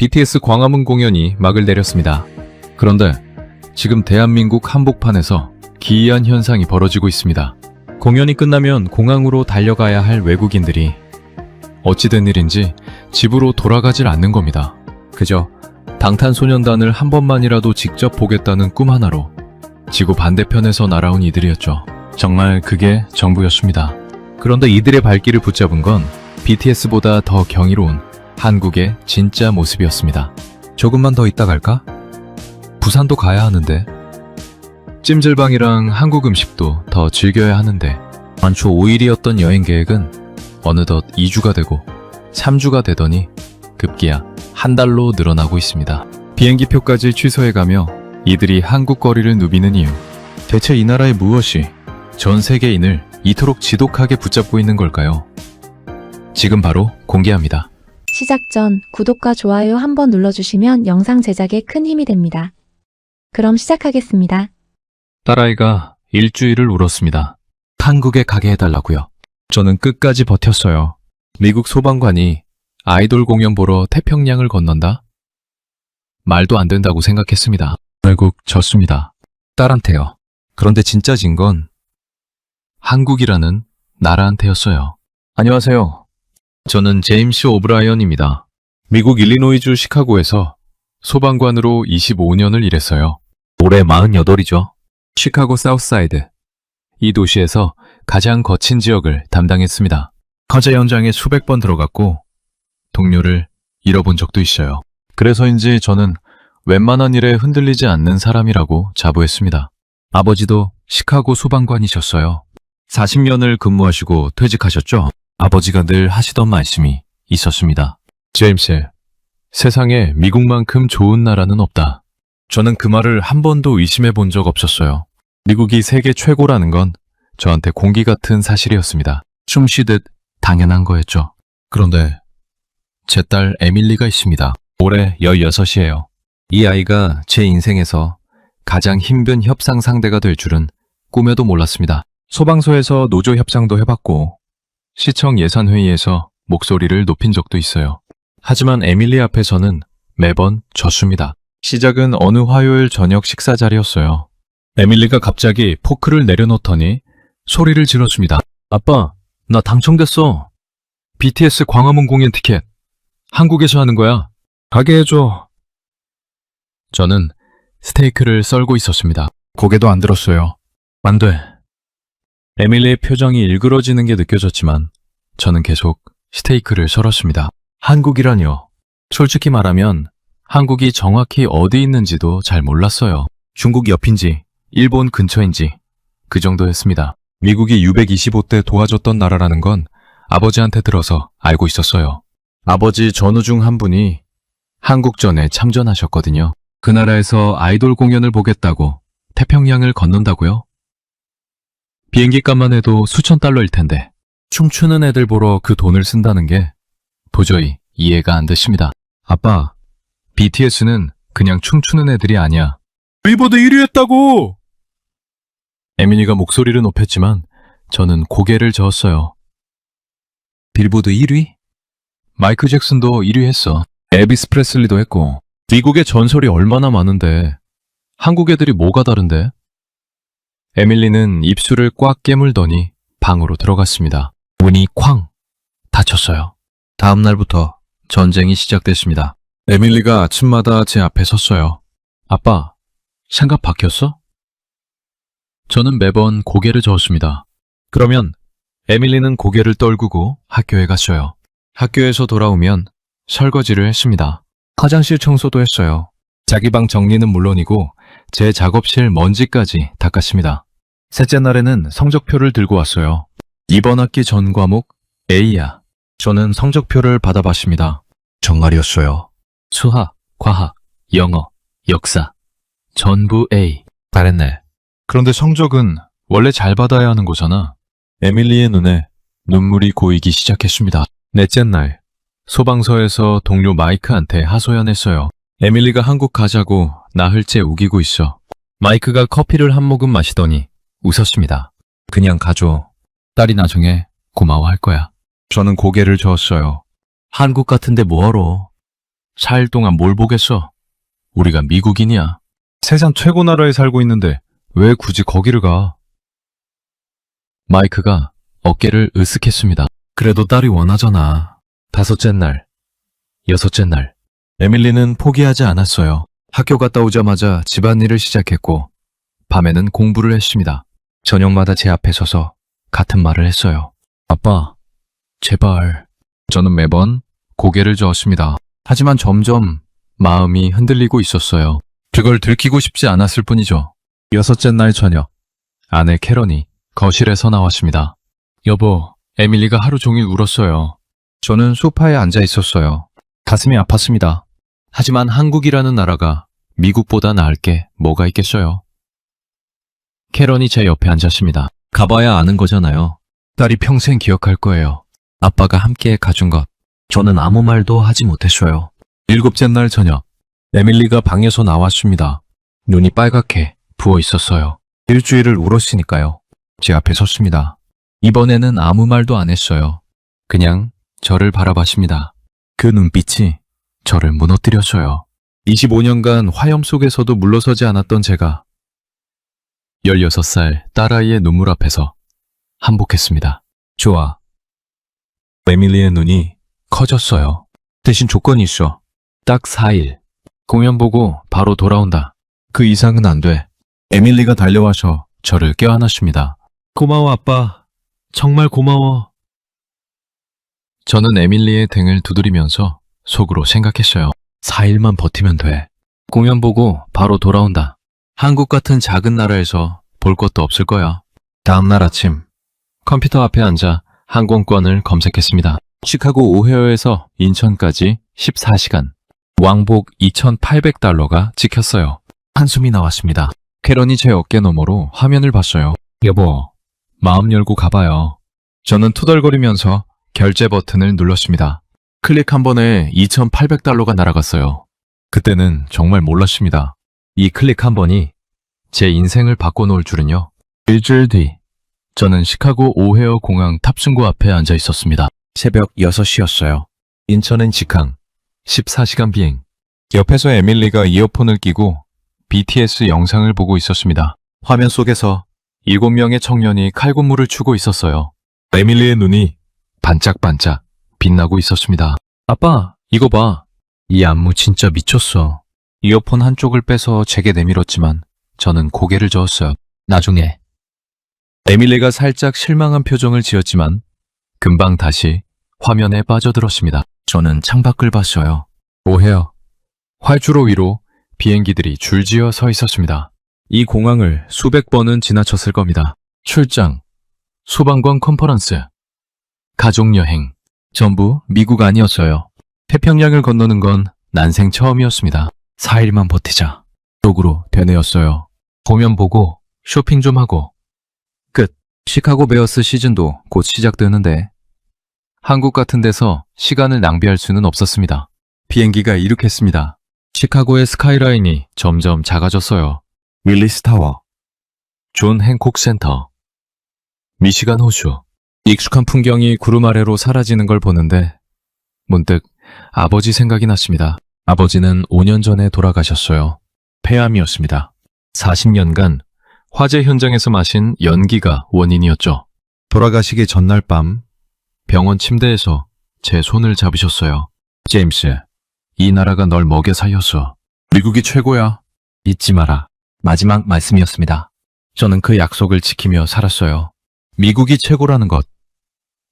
BTS 광화문 공연이 막을 내렸습니다. 그런데 지금 대한민국 한복판에서 기이한 현상이 벌어지고 있습니다. 공연이 끝나면 공항으로 달려가야 할 외국인들이 어찌된 일인지 집으로 돌아가질 않는 겁니다. 그저 방탄소년단을 한 번만이라도 직접 보겠다는 꿈 하나로 지구 반대편에서 날아온 이들이었죠. 정말 그게 전부였습니다. 그런데 이들의 발길을 붙잡은 건 BTS보다 더 경이로운 한국의 진짜 모습이었습니다. 조금만 더 있다 갈까? 부산도 가야 하는데. 찜질방이랑 한국 음식도 더 즐겨야 하는데. 만초 5일이었던 여행 계획은 어느덧 2주가 되고 3주가 되더니 급기야 한 달로 늘어나고 있습니다. 비행기표까지 취소해가며 이들이 한국 거리를 누비는 이유. 대체 이 나라의 무엇이 전 세계인을 이토록 지독하게 붙잡고 있는 걸까요? 지금 바로 공개합니다. 시작 전 구독과 좋아요 한번 눌러주시면 영상 제작에 큰 힘이 됩니다. 그럼 시작하겠습니다. 딸아이가 일주일을 울었습니다. 한국에 가게 해달라고요. 저는 끝까지 버텼어요. 미국 소방관이 아이돌 공연 보러 태평양을 건넌다? 말도 안 된다고 생각했습니다. 결국 졌습니다. 딸한테요. 그런데 진짜 진 건 한국이라는 나라한테였어요. 안녕하세요. 저는 제임스 오브라이언입니다. 미국 일리노이주 시카고에서 소방관으로 25년을 일했어요. 올해 48이죠. 시카고 사우스사이드. 이 도시에서 가장 거친 지역을 담당했습니다. 화재 현장에 수백 번 들어갔고 동료를 잃어본 적도 있어요. 그래서인지 저는 웬만한 일에 흔들리지 않는 사람이라고 자부했습니다. 아버지도 시카고 소방관이셨어요. 40년을 근무하시고 퇴직하셨죠? 아버지가 늘 하시던 말씀이 있었습니다. 제임스, 세상에 미국만큼 좋은 나라는 없다. 저는 그 말을 한 번도 의심해 본 적 없었어요. 미국이 세계 최고라는 건 저한테 공기 같은 사실이었습니다. 숨 쉬듯 당연한 거였죠. 그런데 제 딸 에밀리가 있습니다. 올해 16이에요. 이 아이가 제 인생에서 가장 힘든 협상 상대가 될 줄은 꿈에도 몰랐습니다. 소방서에서 노조 협상도 해봤고 시청 예산회의에서 목소리를 높인 적도 있어요. 하지만 에밀리 앞에서는 매번 졌습니다. 시작은 어느 화요일 저녁 식사 자리였어요. 에밀리가 갑자기 포크를 내려놓더니 소리를 질렀습니다. 아빠, 나 당첨됐어. BTS 광화문 공연 티켓. 한국에서 하는 거야. 가게 해줘. 저는 스테이크를 썰고 있었습니다. 고개도 안 들었어요. 안 돼. 에밀리의 표정이 일그러지는 게 느껴졌지만 저는 계속 스테이크를 썰었습니다. 한국이라뇨. 솔직히 말하면 한국이 정확히 어디 있는지도 잘 몰랐어요. 중국 옆인지 일본 근처인지 그 정도였습니다. 미국이 U-125때 도와줬던 나라라는 건 아버지한테 들어서 알고 있었어요. 아버지 전우 중 한 분이 한국전에 참전하셨거든요. 그 나라에서 아이돌 공연을 보겠다고 태평양을 건넌다고요? 비행기 값만 해도 수천 달러일 텐데 춤추는 애들 보러 그 돈을 쓴다는 게 도저히 이해가 안 되십니다. 아빠, BTS는 그냥 춤추는 애들이 아니야. 빌보드 1위 했다고! 에미니가 목소리를 높였지만 저는 고개를 저었어요. 빌보드 1위? 마이클 잭슨도 1위 했어. 엘비스 프레슬리도 했고. 미국의 전설이 얼마나 많은데 한국 애들이 뭐가 다른데? 에밀리는 입술을 꽉 깨물더니 방으로 들어갔습니다. 문이 쾅 닫혔어요. 다음 날부터 전쟁이 시작됐습니다. 에밀리가 아침마다 제 앞에 섰어요. 아빠, 생각 바뀌었어? 저는 매번 고개를 저었습니다. 그러면 에밀리는 고개를 떨구고 학교에 갔어요. 학교에서 돌아오면 설거지를 했습니다. 화장실 청소도 했어요. 자기 방 정리는 물론이고 제 작업실 먼지까지 닦았습니다. 셋째 날에는 성적표를 들고 왔어요. 이번 학기 전 과목 A야. 저는 성적표를 받아봤습니다. 정말이었어요. 수학, 과학, 영어, 역사 전부 A. 잘했네. 그런데 성적은 원래 잘 받아야 하는 거잖아. 에밀리의 눈에 눈물이 고이기 시작했습니다. 넷째 날, 소방서에서 동료 마이크한테 하소연했어요. 에밀리가 한국 가자고 나흘째 우기고 있어. 마이크가 커피를 한 모금 마시더니 웃었습니다. 그냥 가줘. 딸이 나중에 고마워할 거야. 저는 고개를 저었어요. 한국 같은데 뭐하러. 4일 동안 뭘 보겠어? 우리가 미국인이야. 세상 최고 나라에 살고 있는데 왜 굳이 거기를 가? 마이크가 어깨를 으쓱했습니다. 그래도 딸이 원하잖아. 5째 날, 6째 날. 에밀리는 포기하지 않았어요. 학교 갔다 오자마자 집안일을 시작했고 밤에는 공부를 했습니다. 저녁마다 제 앞에 서서 같은 말을 했어요. 아빠, 제발. 저는 매번 고개를 저었습니다. 하지만 점점 마음이 흔들리고 있었어요. 그걸 들키고 싶지 않았을 뿐이죠. 6째 날 저녁, 아내 캐런이 거실에서 나왔습니다. 여보, 에밀리가 하루 종일 울었어요. 저는 소파에 앉아 있었어요. 가슴이 아팠습니다. 하지만 한국이라는 나라가 미국보다 나을 게 뭐가 있겠어요. 캐런이 제 옆에 앉았습니다. 가봐야 아는 거잖아요. 딸이 평생 기억할 거예요. 아빠가 함께 가준 것. 저는 아무 말도 하지 못했어요. 7째 날 저녁, 에밀리가 방에서 나왔습니다. 눈이 빨갛게 부어 있었어요. 일주일을 울었으니까요. 제 앞에 섰습니다. 이번에는 아무 말도 안 했어요. 그냥 저를 바라봤습니다. 그 눈빛이 저를 무너뜨렸어요. 25년간 화염 속에서도 물러서지 않았던 제가 16살 딸아이의 눈물 앞에서 한복했습니다. 좋아. 에밀리의 눈이 커졌어요. 대신 조건이 있어. 딱 4일. 공연 보고 바로 돌아온다. 그 이상은 안 돼. 에밀리가 달려와서 저를 껴안았습니다. 고마워, 아빠. 정말 고마워. 저는 에밀리의 등을 두드리면서 속으로 생각했어요. 4일만 버티면 돼. 공연 보고 바로 돌아온다. 한국 같은 작은 나라에서 볼 것도 없을 거야. 다음날 아침, 컴퓨터 앞에 앉아 항공권을 검색했습니다. 시카고 오헤어에서 인천까지 14시간. 왕복 2,800달러가 찍혔어요. 한숨이 나왔습니다. 캐런이 제 어깨 너머로 화면을 봤어요. 여보, 마음 열고 가봐요. 저는 투덜거리면서 결제 버튼을 눌렀습니다. 클릭 한 번에 2,800달러가 날아갔어요. 그때는 정말 몰랐습니다. 이 클릭 한 번이 제 인생을 바꿔놓을 줄은요. 일주일 뒤, 저는 시카고 오헤어 공항 탑승구 앞에 앉아 있었습니다. 새벽 6시였어요. 인천엔 직항, 14시간 비행. 옆에서 에밀리가 이어폰을 끼고 BTS 영상을 보고 있었습니다. 화면 속에서 7명의 청년이 칼군무를 추고 있었어요. 에밀리의 눈이 반짝반짝 빛나고 있었습니다. 아빠, 이거 봐. 이 안무 진짜 미쳤어. 이어폰 한쪽을 빼서 제게 내밀었지만 저는 고개를 저었어요. 나중에. 에밀리가 살짝 실망한 표정을 지었지만 금방 다시 화면에 빠져들었습니다. 저는 창밖을 봤어요. 오헤어. 활주로 위로 비행기들이 줄지어 서 있었습니다. 이 공항을 수백 번은 지나쳤을 겁니다. 출장, 소방관 컨퍼런스, 가족여행, 전부 미국 아니었어요. 태평양을 건너는 건 난생 처음이었습니다. 4일만 버티자. 쪽으로 되뇌었어요. 공연 보고 쇼핑 좀 하고. 끝. 시카고 베어스 시즌도 곧 시작되는데 한국 같은 데서 시간을 낭비할 수는 없었습니다. 비행기가 이륙했습니다. 시카고의 스카이라인이 점점 작아졌어요. 윌리스 타워, 존 행콕 센터, 미시간 호수. 익숙한 풍경이 구름 아래로 사라지는 걸 보는데 문득 아버지 생각이 났습니다. 아버지는 5년 전에 돌아가셨어요. 폐암이었습니다. 40년간 화재 현장에서 마신 연기가 원인이었죠. 돌아가시기 전날 밤 병원 침대에서 제 손을 잡으셨어요. 제임스, 이 나라가 널 먹여 살렸어. 미국이 최고야. 잊지 마라. 마지막 말씀이었습니다. 저는 그 약속을 지키며 살았어요. 미국이 최고라는 것.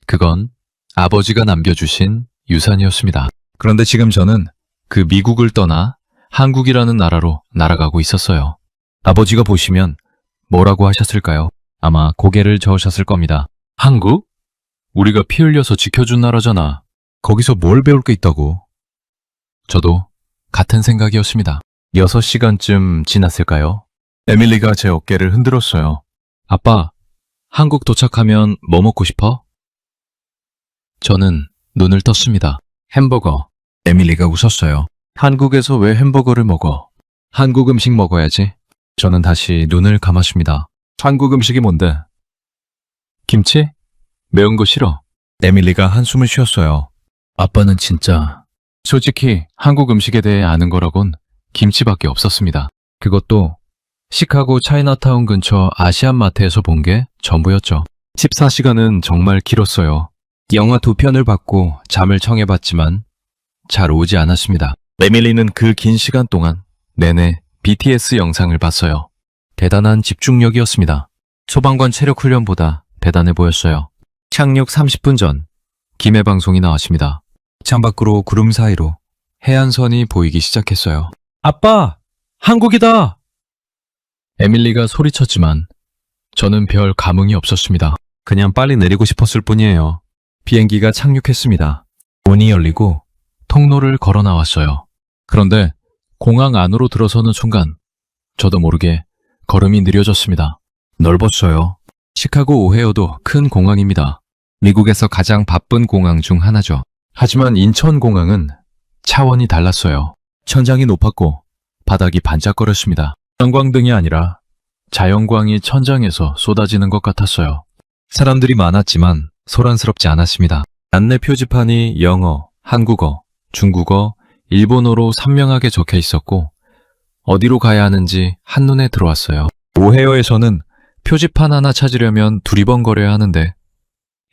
그건 아버지가 남겨주신 유산이었습니다. 그런데 지금 저는 그 미국을 떠나 한국이라는 나라로 날아가고 있었어요. 아버지가 보시면 뭐라고 하셨을까요? 아마 고개를 저으셨을 겁니다. 한국? 우리가 피 흘려서 지켜준 나라잖아. 거기서 뭘 배울 게 있다고. 저도 같은 생각이었습니다. 6시간쯤 지났을까요? 에밀리가 제 어깨를 흔들었어요. 아빠, 한국 도착하면 뭐 먹고 싶어? 저는 눈을 떴습니다. 햄버거. 에밀리가 웃었어요. 한국에서 왜 햄버거를 먹어? 한국 음식 먹어야지. 저는 다시 눈을 감았습니다. 한국 음식이 뭔데? 김치? 매운 거 싫어. 에밀리가 한숨을 쉬었어요. 아빠는 진짜 솔직히 한국 음식에 대해 아는 거라곤 김치밖에 없었습니다. 그것도 시카고 차이나타운 근처 아시안마트에서 본 게 전부였죠. 14시간은 정말 길었어요. 영화 2편을 봤고 잠을 청해봤지만 잘 오지 않았습니다. 에밀리는 그 긴 시간 동안 내내 BTS 영상을 봤어요. 대단한 집중력이었습니다. 소방관 체력 훈련보다 대단해 보였어요. 착륙 30분 전 기매 방송이 나왔습니다. 창밖으로 구름 사이로 해안선이 보이기 시작했어요. 아빠! 한국이다! 에밀리가 소리쳤지만 저는 별 감흥이 없었습니다. 그냥 빨리 내리고 싶었을 뿐이에요. 비행기가 착륙했습니다. 문이 열리고 통로를 걸어 나왔어요. 그런데 공항 안으로 들어서는 순간 저도 모르게 걸음이 느려졌습니다. 넓었어요. 시카고 오헤어도 큰 공항입니다. 미국에서 가장 바쁜 공항 중 하나죠. 하지만 인천공항은 차원이 달랐어요. 천장이 높았고 바닥이 반짝거렸습니다. 형광등이 아니라 자연광이 천장에서 쏟아지는 것 같았어요. 사람들이 많았지만 소란스럽지 않았습니다. 안내 표지판이 영어, 한국어, 중국어, 일본어로 선명하게 적혀 있었고 어디로 가야 하는지 한눈에 들어왔어요. 오헤어에서는 표지판 하나 찾으려면 두리번거려야 하는데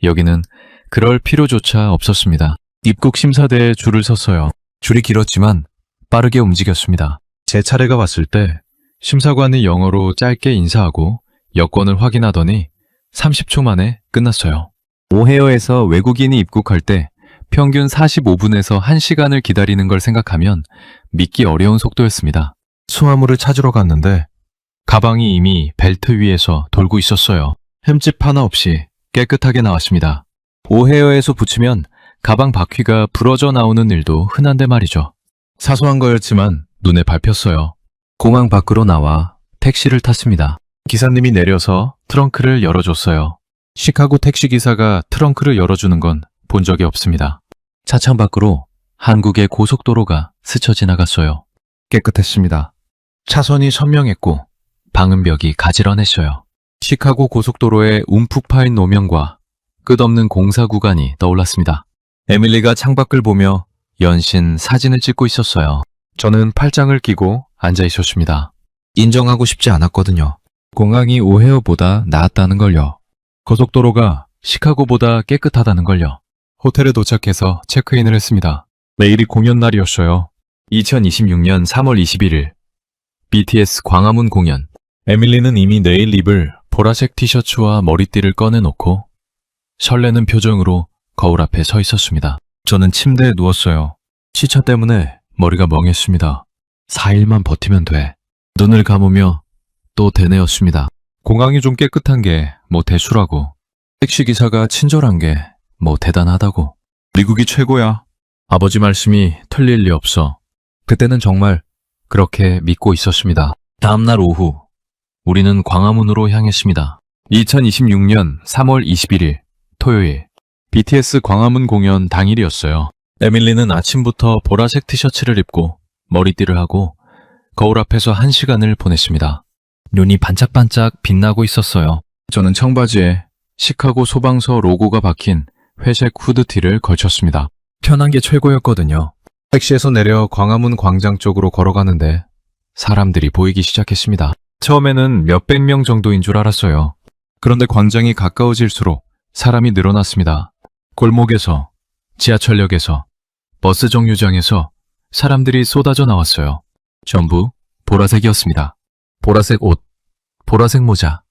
여기는 그럴 필요조차 없었습니다. 입국 심사대에 줄을 섰어요. 줄이 길었지만 빠르게 움직였습니다. 제 차례가 왔을 때 심사관이 영어로 짧게 인사하고 여권을 확인하더니 30초 만에 끝났어요. 오헤어에서 외국인이 입국할 때 평균 45분에서 1시간을 기다리는 걸 생각하면 믿기 어려운 속도였습니다. 수화물을 찾으러 갔는데 가방이 이미 벨트 위에서 돌고 있었어요. 흠집 하나 없이 깨끗하게 나왔습니다. 오헤어에서 붙이면 가방 바퀴가 부러져 나오는 일도 흔한데 말이죠. 사소한 거였지만 눈에 밟혔어요. 공항 밖으로 나와 택시를 탔습니다. 기사님이 내려서 트렁크를 열어줬어요. 시카고 택시기사가 트렁크를 열어주는 건 본 적이 없습니다. 차창 밖으로 한국의 고속도로가 스쳐 지나갔어요. 깨끗했습니다. 차선이 선명했고 방음벽이 가지런했어요. 시카고 고속도로의 움푹 파인 노면과 끝없는 공사 구간이 떠올랐습니다. 에밀리가 창밖을 보며 연신 사진을 찍고 있었어요. 저는 팔짱을 끼고 앉아 있었습니다. 인정하고 싶지 않았거든요. 공항이 오헤어보다 나았다는 걸요. 고속도로가 시카고보다 깨끗하다는 걸요. 호텔에 도착해서 체크인을 했습니다. 내일이 공연 날이었어요. 2026년 3월 21일 BTS 광화문 공연. 에밀리는 이미 내일 입을 보라색 티셔츠와 머리띠를 꺼내놓고 설레는 표정으로 거울 앞에 서 있었습니다. 저는 침대에 누웠어요. 시차 때문에 머리가 멍했습니다. 4일만 버티면 돼. 눈을 감으며 또 되뇌었습니다. 공항이 좀 깨끗한 게 뭐 대수라고. 택시기사가 친절한 게 뭐 대단하다고. 미국이 최고야. 아버지 말씀이 틀릴 리 없어. 그때는 정말 그렇게 믿고 있었습니다. 다음날 오후 우리는 광화문으로 향했습니다. 2026년 3월 21일 토요일 BTS 광화문 공연 당일이었어요. 에밀리는 아침부터 보라색 티셔츠를 입고 머리띠를 하고 거울 앞에서 1시간을 보냈습니다. 눈이 반짝반짝 빛나고 있었어요. 저는 청바지에 시카고 소방서 로고가 박힌 회색 후드티를 걸쳤습니다. 편한 게 최고였거든요. 택시에서 내려 광화문 광장 쪽으로 걸어가는데 사람들이 보이기 시작했습니다. 처음에는 몇백 명 정도인 줄 알았어요. 그런데 광장이 가까워질수록 사람이 늘어났습니다. 골목에서, 지하철역에서, 버스 정류장에서 사람들이 쏟아져 나왔어요. 전부 보라색이었습니다. 보라색 옷, 보라색 모자,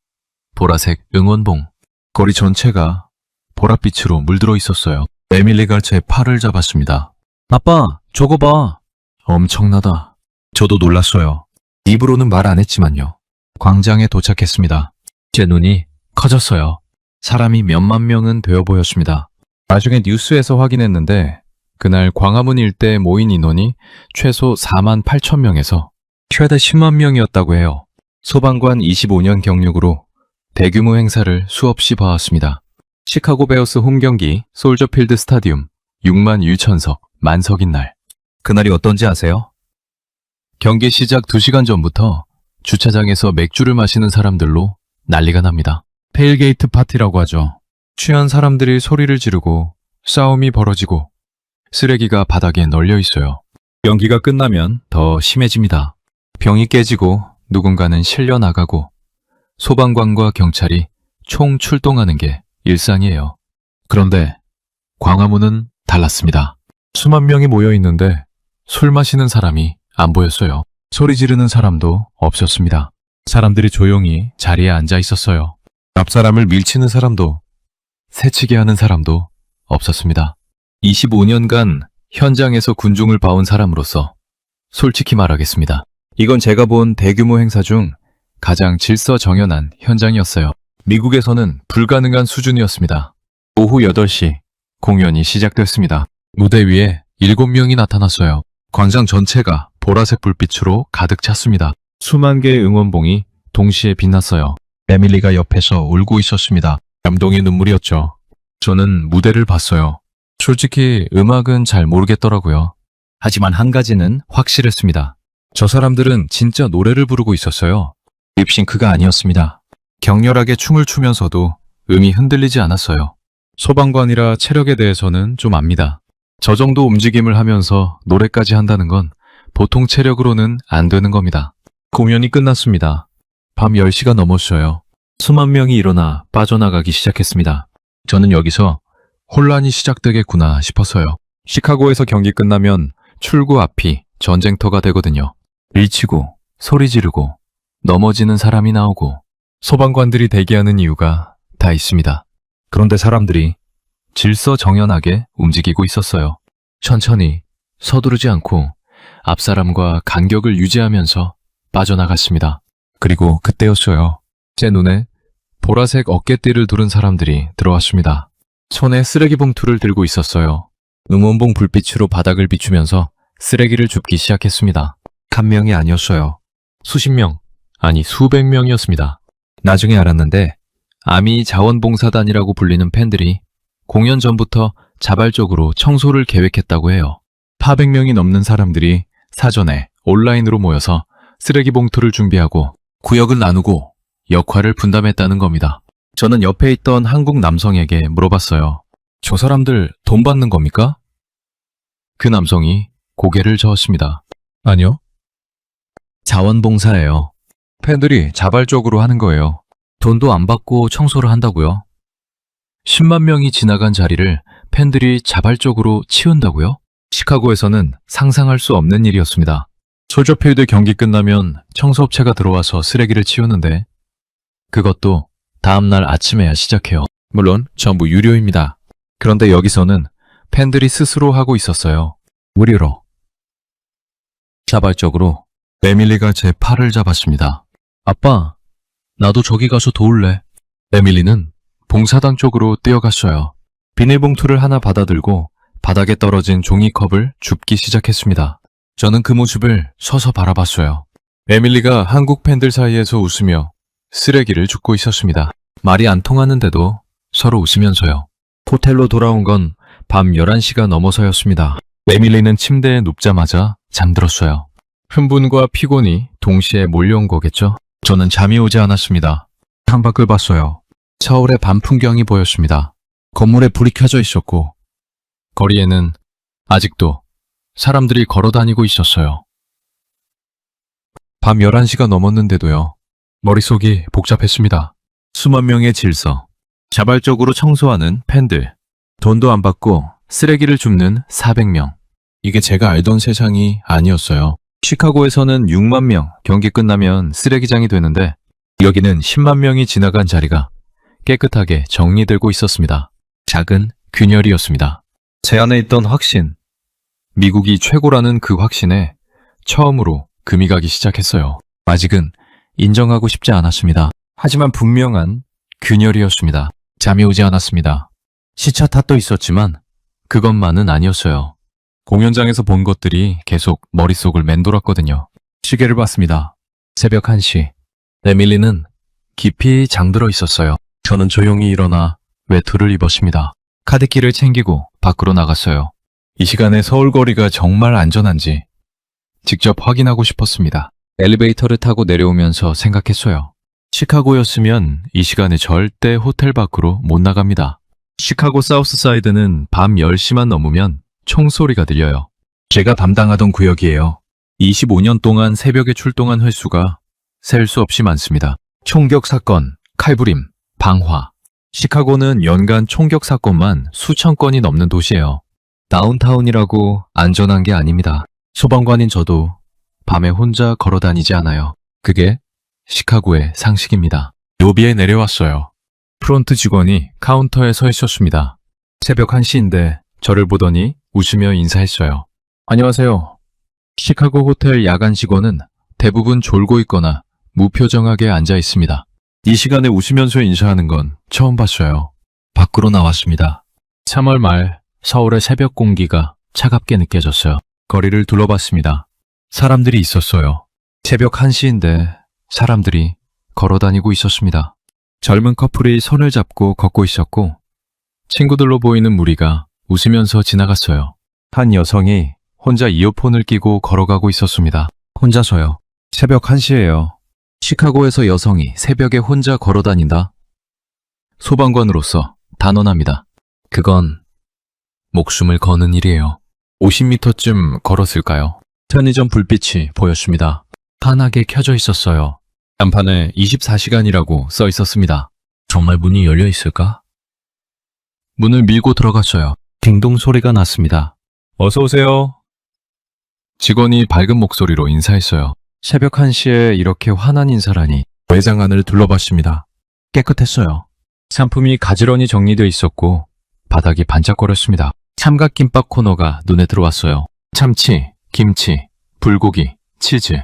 보라색 응원봉. 거리 전체가 보랏빛으로 물들어 있었어요. 에밀리가 제 팔을 잡았습니다. 아빠, 저거 봐. 엄청나다. 저도 놀랐어요. 입으로는 말 안 했지만요. 광장에 도착했습니다. 제 눈이 커졌어요. 사람이 몇만 명은 되어 보였습니다. 나중에 뉴스에서 확인했는데 그날 광화문 일대에 모인 인원이 최소 4만 8천 명에서 최대 10만 명이었다고 해요. 소방관 25년 경력으로 대규모 행사를 수없이 봐왔습니다. 시카고 베어스 홈경기 솔저필드 스타디움 6만 유천석 만석인 날. 그날이 어떤지 아세요? 경기 시작 2시간 전부터 주차장에서 맥주를 마시는 사람들로 난리가 납니다. 테일게이트 파티라고 하죠. 취한 사람들이 소리를 지르고 싸움이 벌어지고 쓰레기가 바닥에 널려 있어요. 연기가 끝나면 더 심해집니다. 병이 깨지고 누군가는 실려 나가고 소방관과 경찰이 총 출동하는 게 일상이에요. 그런데 광화문은 달랐습니다. 수만 명이 모여 있는데 술 마시는 사람이 안 보였어요. 소리 지르는 사람도 없었습니다. 사람들이 조용히 자리에 앉아 있었어요. 앞 사람을 밀치는 사람도, 새치기 하는 사람도 없었습니다. 25년간 현장에서 군중을 봐온 사람으로서 솔직히 말하겠습니다. 이건 제가 본 대규모 행사 중 가장 질서정연한 현장이었어요. 미국에서는 불가능한 수준이었습니다. 오후 8시 공연이 시작됐습니다. 무대 위에 7명이 나타났어요. 광장 전체가 보라색 불빛으로 가득 찼습니다. 수만 개의 응원봉이 동시에 빛났어요. 에밀리가 옆에서 울고 있었습니다. 감동의 눈물이었죠. 저는 무대를 봤어요. 솔직히 음악은 잘 모르겠더라고요. 하지만 한 가지는 확실했습니다. 저 사람들은 진짜 노래를 부르고 있었어요. 립싱크가 아니었습니다. 격렬하게 춤을 추면서도 음이 흔들리지 않았어요. 소방관이라 체력에 대해서는 좀 압니다. 저 정도 움직임을 하면서 노래까지 한다는 건 보통 체력으로는 안 되는 겁니다. 공연이 끝났습니다. 밤 10시가 넘었어요. 수만 명이 일어나 빠져나가기 시작했습니다. 저는 여기서 혼란이 시작되겠구나 싶었어요. 시카고에서 경기 끝나면 출구 앞이 전쟁터가 되거든요. 밀치고, 소리 지르고, 넘어지는 사람이 나오고, 소방관들이 대기하는 이유가 다 있습니다. 그런데 사람들이 질서정연하게 움직이고 있었어요. 천천히, 서두르지 않고 앞 사람과 간격을 유지하면서 빠져나갔습니다. 그리고 그때였어요. 제 눈에 보라색 어깨띠를 두른 사람들이 들어왔습니다. 손에 쓰레기 봉투를 들고 있었어요. 응원봉 불빛으로 바닥을 비추면서 쓰레기를 줍기 시작했습니다. 한 명이 아니었어요. 수십 명, 아니 수백 명이었습니다. 나중에 알았는데 아미 자원봉사단이라고 불리는 팬들이 공연 전부터 자발적으로 청소를 계획했다고 해요. 400명이 넘는 사람들이 사전에 온라인으로 모여서 쓰레기 봉투를 준비하고 구역을 나누고 역할을 분담했다는 겁니다. 저는 옆에 있던 한국 남성에게 물어봤어요. 저 사람들 돈 받는 겁니까? 그 남성이 고개를 저었습니다. 아니요. 자원봉사예요. 팬들이 자발적으로 하는 거예요. 돈도 안 받고 청소를 한다고요? 10만 명이 지나간 자리를 팬들이 자발적으로 치운다고요? 시카고에서는 상상할 수 없는 일이었습니다. 솔저필드 경기 끝나면 청소업체가 들어와서 쓰레기를 치우는데 그것도 다음날 아침에야 시작해요. 물론 전부 유료입니다. 그런데 여기서는 팬들이 스스로 하고 있었어요. 무료로. 자발적으로. 에밀리가 제 팔을 잡았습니다. 아빠, 나도 저기 가서 도울래. 에밀리는 봉사당 쪽으로 뛰어갔어요. 비닐봉투를 하나 받아들고 바닥에 떨어진 종이컵을 줍기 시작했습니다. 저는 그 모습을 서서 바라봤어요. 에밀리가 한국 팬들 사이에서 웃으며 쓰레기를 줍고 있었습니다. 말이 안 통하는데도 서로 웃으면서요. 호텔로 돌아온 건 밤 11시가 넘어서였습니다. 에밀리는 침대에 눕자마자 잠들었어요. 흥분과 피곤이 동시에 몰려온 거겠죠? 저는 잠이 오지 않았습니다. 창밖을 봤어요. 서울의 밤 풍경이 보였습니다. 건물에 불이 켜져 있었고 거리에는 아직도 사람들이 걸어 다니고 있었어요. 밤 11시가 넘었는데도요. 머릿속이 복잡했습니다. 수만 명의 질서, 자발적으로 청소하는 팬들, 돈도 안 받고 쓰레기를 줍는 400명. 이게 제가 알던 세상이 아니었어요. 시카고에서는 6만 명 경기 끝나면 쓰레기장이 되는데 여기는 10만 명이 지나간 자리가 깨끗하게 정리되고 있었습니다. 작은 균열이었습니다. 제 안에 있던 확신, 미국이 최고라는 그 확신에 처음으로 금이 가기 시작했어요. 아직은 인정하고 싶지 않았습니다. 하지만 분명한 균열이었습니다. 잠이 오지 않았습니다. 시차 탓도 있었지만 그것만은 아니었어요. 공연장에서 본 것들이 계속 머릿속을 맴돌았거든요. 시계를 봤습니다. 새벽 1시. 에밀리는 깊이 잠들어 있었어요. 저는 조용히 일어나 외투를 입었습니다. 카드키를 챙기고 밖으로 나갔어요. 이 시간에 서울 거리가 정말 안전한지 직접 확인하고 싶었습니다. 엘리베이터를 타고 내려오면서 생각했어요. 시카고였으면 이 시간에 절대 호텔 밖으로 못 나갑니다. 시카고 사우스사이드는 밤 10시만 넘으면 총소리가 들려요. 제가 담당하던 구역이에요. 25년 동안 새벽에 출동한 횟수가 셀 수 없이 많습니다. 총격 사건, 칼부림, 방화. 시카고는 연간 총격 사건만 수천 건이 넘는 도시예요. 다운타운이라고 안전한 게 아닙니다. 소방관인 저도 밤에 혼자 걸어 다니지 않아요. 그게 시카고의 상식입니다. 로비에 내려왔어요. 프론트 직원이 카운터에 서 있었습니다. 새벽 1시인데 저를 보더니 웃으며 인사했어요. 안녕하세요. 시카고 호텔 야간 직원은 대부분 졸고 있거나 무표정하게 앉아 있습니다. 이 시간에 웃으면서 인사하는 건 처음 봤어요. 밖으로 나왔습니다. 3월 말 서울의 새벽 공기가 차갑게 느껴졌어요. 거리를 둘러봤습니다. 사람들이 있었어요. 새벽 1시인데 사람들이 걸어 다니고 있었습니다. 젊은 커플이 손을 잡고 걷고 있었고 친구들로 보이는 무리가 웃으면서 지나갔어요. 한 여성이 혼자 이어폰을 끼고 걸어가고 있었습니다. 혼자서요. 새벽 1시예요. 시카고에서 여성이 새벽에 혼자 걸어 다닌다? 소방관으로서 단언합니다. 그건 목숨을 거는 일이에요. 50m쯤 걸었을까요? 편의점 불빛이 보였습니다. 환하게 켜져 있었어요. 간판에 24시간이라고 써 있었습니다. 정말 문이 열려 있을까? 문을 밀고 들어갔어요. 딩동 소리가 났습니다. 어서 오세요. 직원이 밝은 목소리로 인사했어요. 새벽 1시에 이렇게 환한 인사라니. 매장 안을 둘러봤습니다. 깨끗했어요. 상품이 가지런히 정리되어 있었고 바닥이 반짝거렸습니다. 삼각김밥 코너가 눈에 들어왔어요. 참치, 김치, 불고기, 치즈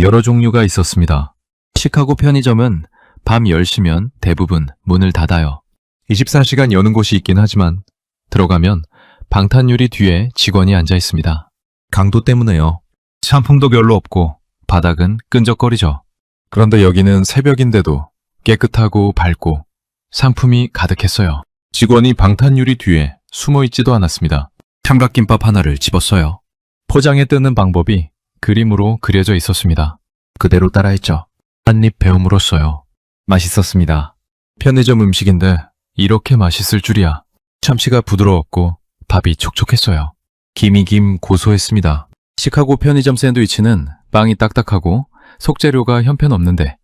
여러 종류가 있었습니다. 시카고 편의점은 밤 10시면 대부분 문을 닫아요. 24시간 여는 곳이 있긴 하지만 들어가면 방탄유리 뒤에 직원이 앉아 있습니다. 강도 때문에요. 상품도 별로 없고 바닥은 끈적거리죠. 그런데 여기는 새벽인데도 깨끗하고 밝고 상품이 가득했어요. 직원이 방탄유리 뒤에 숨어 있지도 않았습니다. 삼각김밥 하나를 집었어요. 포장에 뜨는 방법이 그림으로 그려져 있었습니다. 그대로 따라했죠. 한입 베어 물었어요. 맛있었습니다. 편의점 음식인데 이렇게 맛있을 줄이야. 참치가 부드러웠고 밥이 촉촉했어요. 김이 고소했습니다. 시카고 편의점 샌드위치는 빵이 딱딱하고 속재료가 형편없는데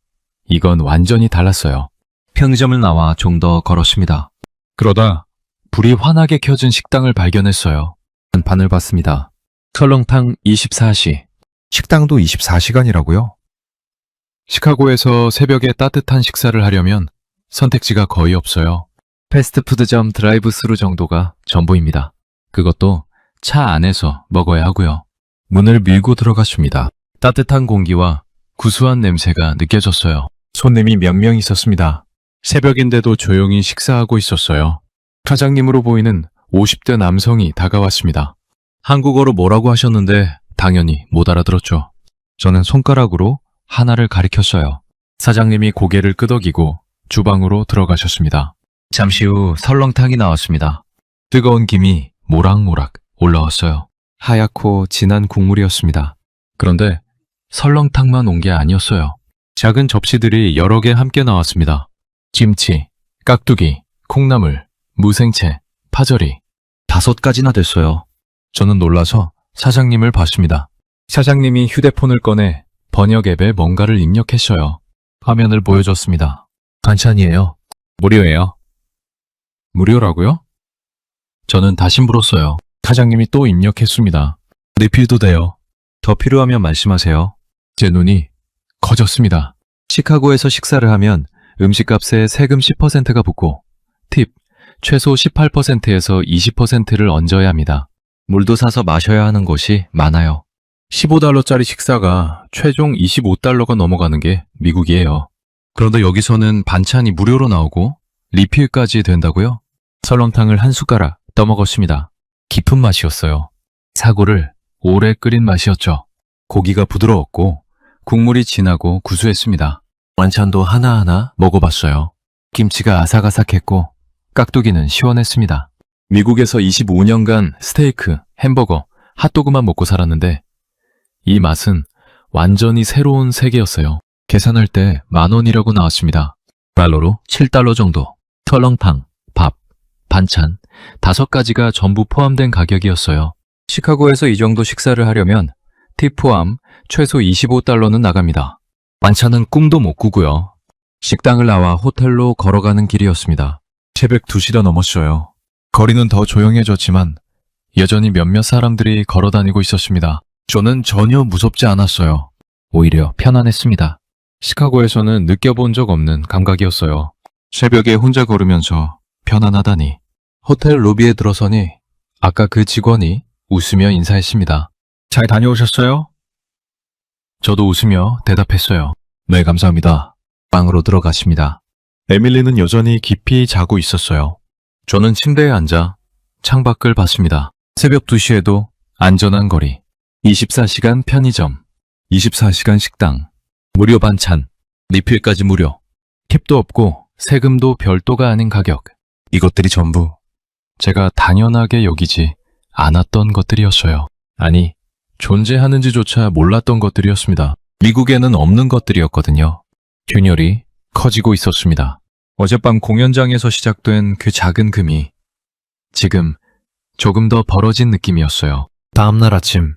이건 완전히 달랐어요. 편의점을 나와 좀 더 걸었습니다. 그러다 불이 환하게 켜진 식당을 발견했어요. 간판을 봤습니다. 설렁탕 24시. 식당도 24시간이라고요? 시카고에서 새벽에 따뜻한 식사를 하려면 선택지가 거의 없어요. 패스트푸드점 드라이브스루 정도가 전부입니다. 그것도 차 안에서 먹어야 하고요. 문을 밀고 들어갔습니다. 따뜻한 공기와 구수한 냄새가 느껴졌어요. 손님이 몇 명 있었습니다. 새벽인데도 조용히 식사하고 있었어요. 사장님으로 보이는 50대 남성이 다가왔습니다. 한국어로 뭐라고 하셨는데 당연히 못 알아들었죠. 저는 손가락으로 하나를 가리켰어요. 사장님이 고개를 끄덕이고 주방으로 들어가셨습니다. 잠시 후 설렁탕이 나왔습니다. 뜨거운 김이 모락모락 올라왔어요. 하얗고 진한 국물이었습니다. 그런데 설렁탕만 온 게 아니었어요. 작은 접시들이 여러 개 함께 나왔습니다. 김치, 깍두기, 콩나물, 무생채, 파절이 5가지나 됐어요. 저는 놀라서 사장님을 봤습니다. 사장님이 휴대폰을 꺼내 번역 앱에 뭔가를 입력했어요. 화면을 보여줬습니다. 반찬이에요. 무료예요. 무료라고요? 저는 다시 물었어요. 사장님이 또 입력했습니다. 리필도 돼요. 더 필요하면 말씀하세요. 제 눈이 커졌습니다. 시카고에서 식사를 하면 음식값에 세금 10%가 붙고 팁 최소 18%에서 20%를 얹어야 합니다. 물도 사서 마셔야 하는 곳이 많아요. 15달러짜리 식사가 최종 25달러가 넘어가는 게 미국이에요. 그런데 여기서는 반찬이 무료로 나오고 리필까지 된다고요? 설렁탕을 한 숟가락 떠먹었습니다. 깊은 맛이었어요. 사고를 오래 끓인 맛이었죠. 고기가 부드러웠고 국물이 진하고 구수했습니다. 반찬도 하나하나 먹어봤어요. 김치가 아삭아삭했고 깍두기는 시원했습니다. 미국에서 25년간 스테이크, 햄버거, 핫도그만 먹고 살았는데 이 맛은 완전히 새로운 세계였어요. 계산할 때 10,000원이라고 나왔습니다. 달러로 7달러 정도. 설렁탕, 밥, 반찬 5가지가 전부 포함된 가격이었어요. 시카고에서 이 정도 식사를 하려면 팁 포함 최소 25달러는 나갑니다. 반찬은 꿈도 못 꾸고요. 식당을 나와 호텔로 걸어가는 길이었습니다. 새벽 2시가 넘었어요. 거리는 더 조용해졌지만 여전히 몇몇 사람들이 걸어 다니고 있었습니다. 저는 전혀 무섭지 않았어요. 오히려 편안했습니다. 시카고에서는 느껴본 적 없는 감각이었어요. 새벽에 혼자 걸으면서 편안하다니. 호텔 로비에 들어서니 아까 그 직원이 웃으며 인사했습니다. 잘 다녀오셨어요? 저도 웃으며 대답했어요. 네, 감사합니다. 방으로 들어갔습니다. 에밀리는 여전히 깊이 자고 있었어요. 저는 침대에 앉아 창밖을 봤습니다. 새벽 2시에도 안전한 거리, 24시간 편의점, 24시간 식당, 무료 반찬, 리필까지 무료, 팁도 없고 세금도 별도가 아닌 가격. 이것들이 전부 제가 당연하게 여기지 않았던 것들이었어요. 아니, 존재하는지조차 몰랐던 것들이었습니다. 미국에는 없는 것들이었거든요. 균열이 커지고 있었습니다. 어젯밤 공연장에서 시작된 그 작은 금이 지금 조금 더 벌어진 느낌이었어요. 다음날 아침,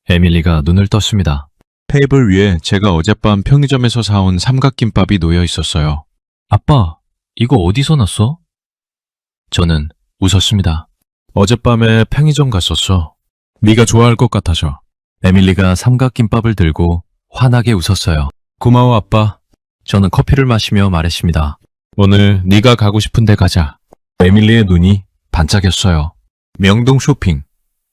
에밀리가 눈을 떴습니다. 테이블 위에 제가 어젯밤 편의점에서 사온 삼각김밥이 놓여 있었어요. 아빠, 이거 어디서 났어? 저는 웃었습니다. 어젯밤에 편의점 갔었어. 네가 좋아할 것 같아서. 에밀리가 삼각김밥을 들고 환하게 웃었어요. 고마워, 아빠. 저는 커피를 마시며 말했습니다. 오늘 네가 가고 싶은 데 가자. 에밀리의 눈이 반짝였어요. 명동 쇼핑,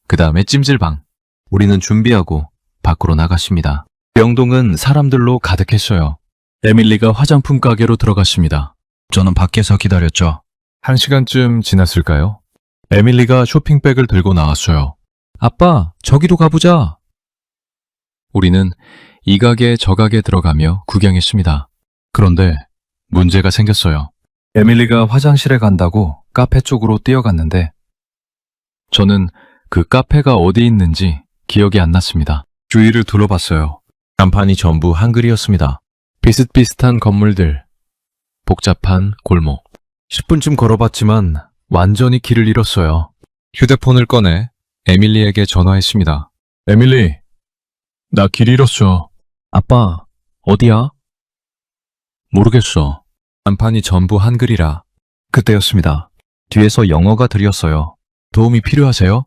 그 다음에 찜질방. 우리는 준비하고 밖으로 나갔습니다. 명동은 사람들로 가득했어요. 에밀리가 화장품 가게로 들어갔습니다. 저는 밖에서 기다렸죠. 1시간쯤 지났을까요? 에밀리가 쇼핑백을 들고 나왔어요. 아빠, 저기로 가보자. 우리는 이 가게 저 가게 들어가며 구경했습니다. 그런데 문제가 생겼어요. 에밀리가 화장실에 간다고 카페 쪽으로 뛰어갔는데 저는 그 카페가 어디 있는지 기억이 안 났습니다. 주위를 둘러봤어요. 간판이 전부 한글이었습니다. 비슷비슷한 건물들, 복잡한 골목. 10분쯤 걸어봤지만 완전히 길을 잃었어요. 휴대폰을 꺼내 에밀리에게 전화했습니다. 에밀리, 나 길 잃었어. 아빠, 어디야? 모르겠어. 간판이 전부 한글이라. 그때였습니다. 뒤에서 영어가 들렸어요. 도움이 필요하세요?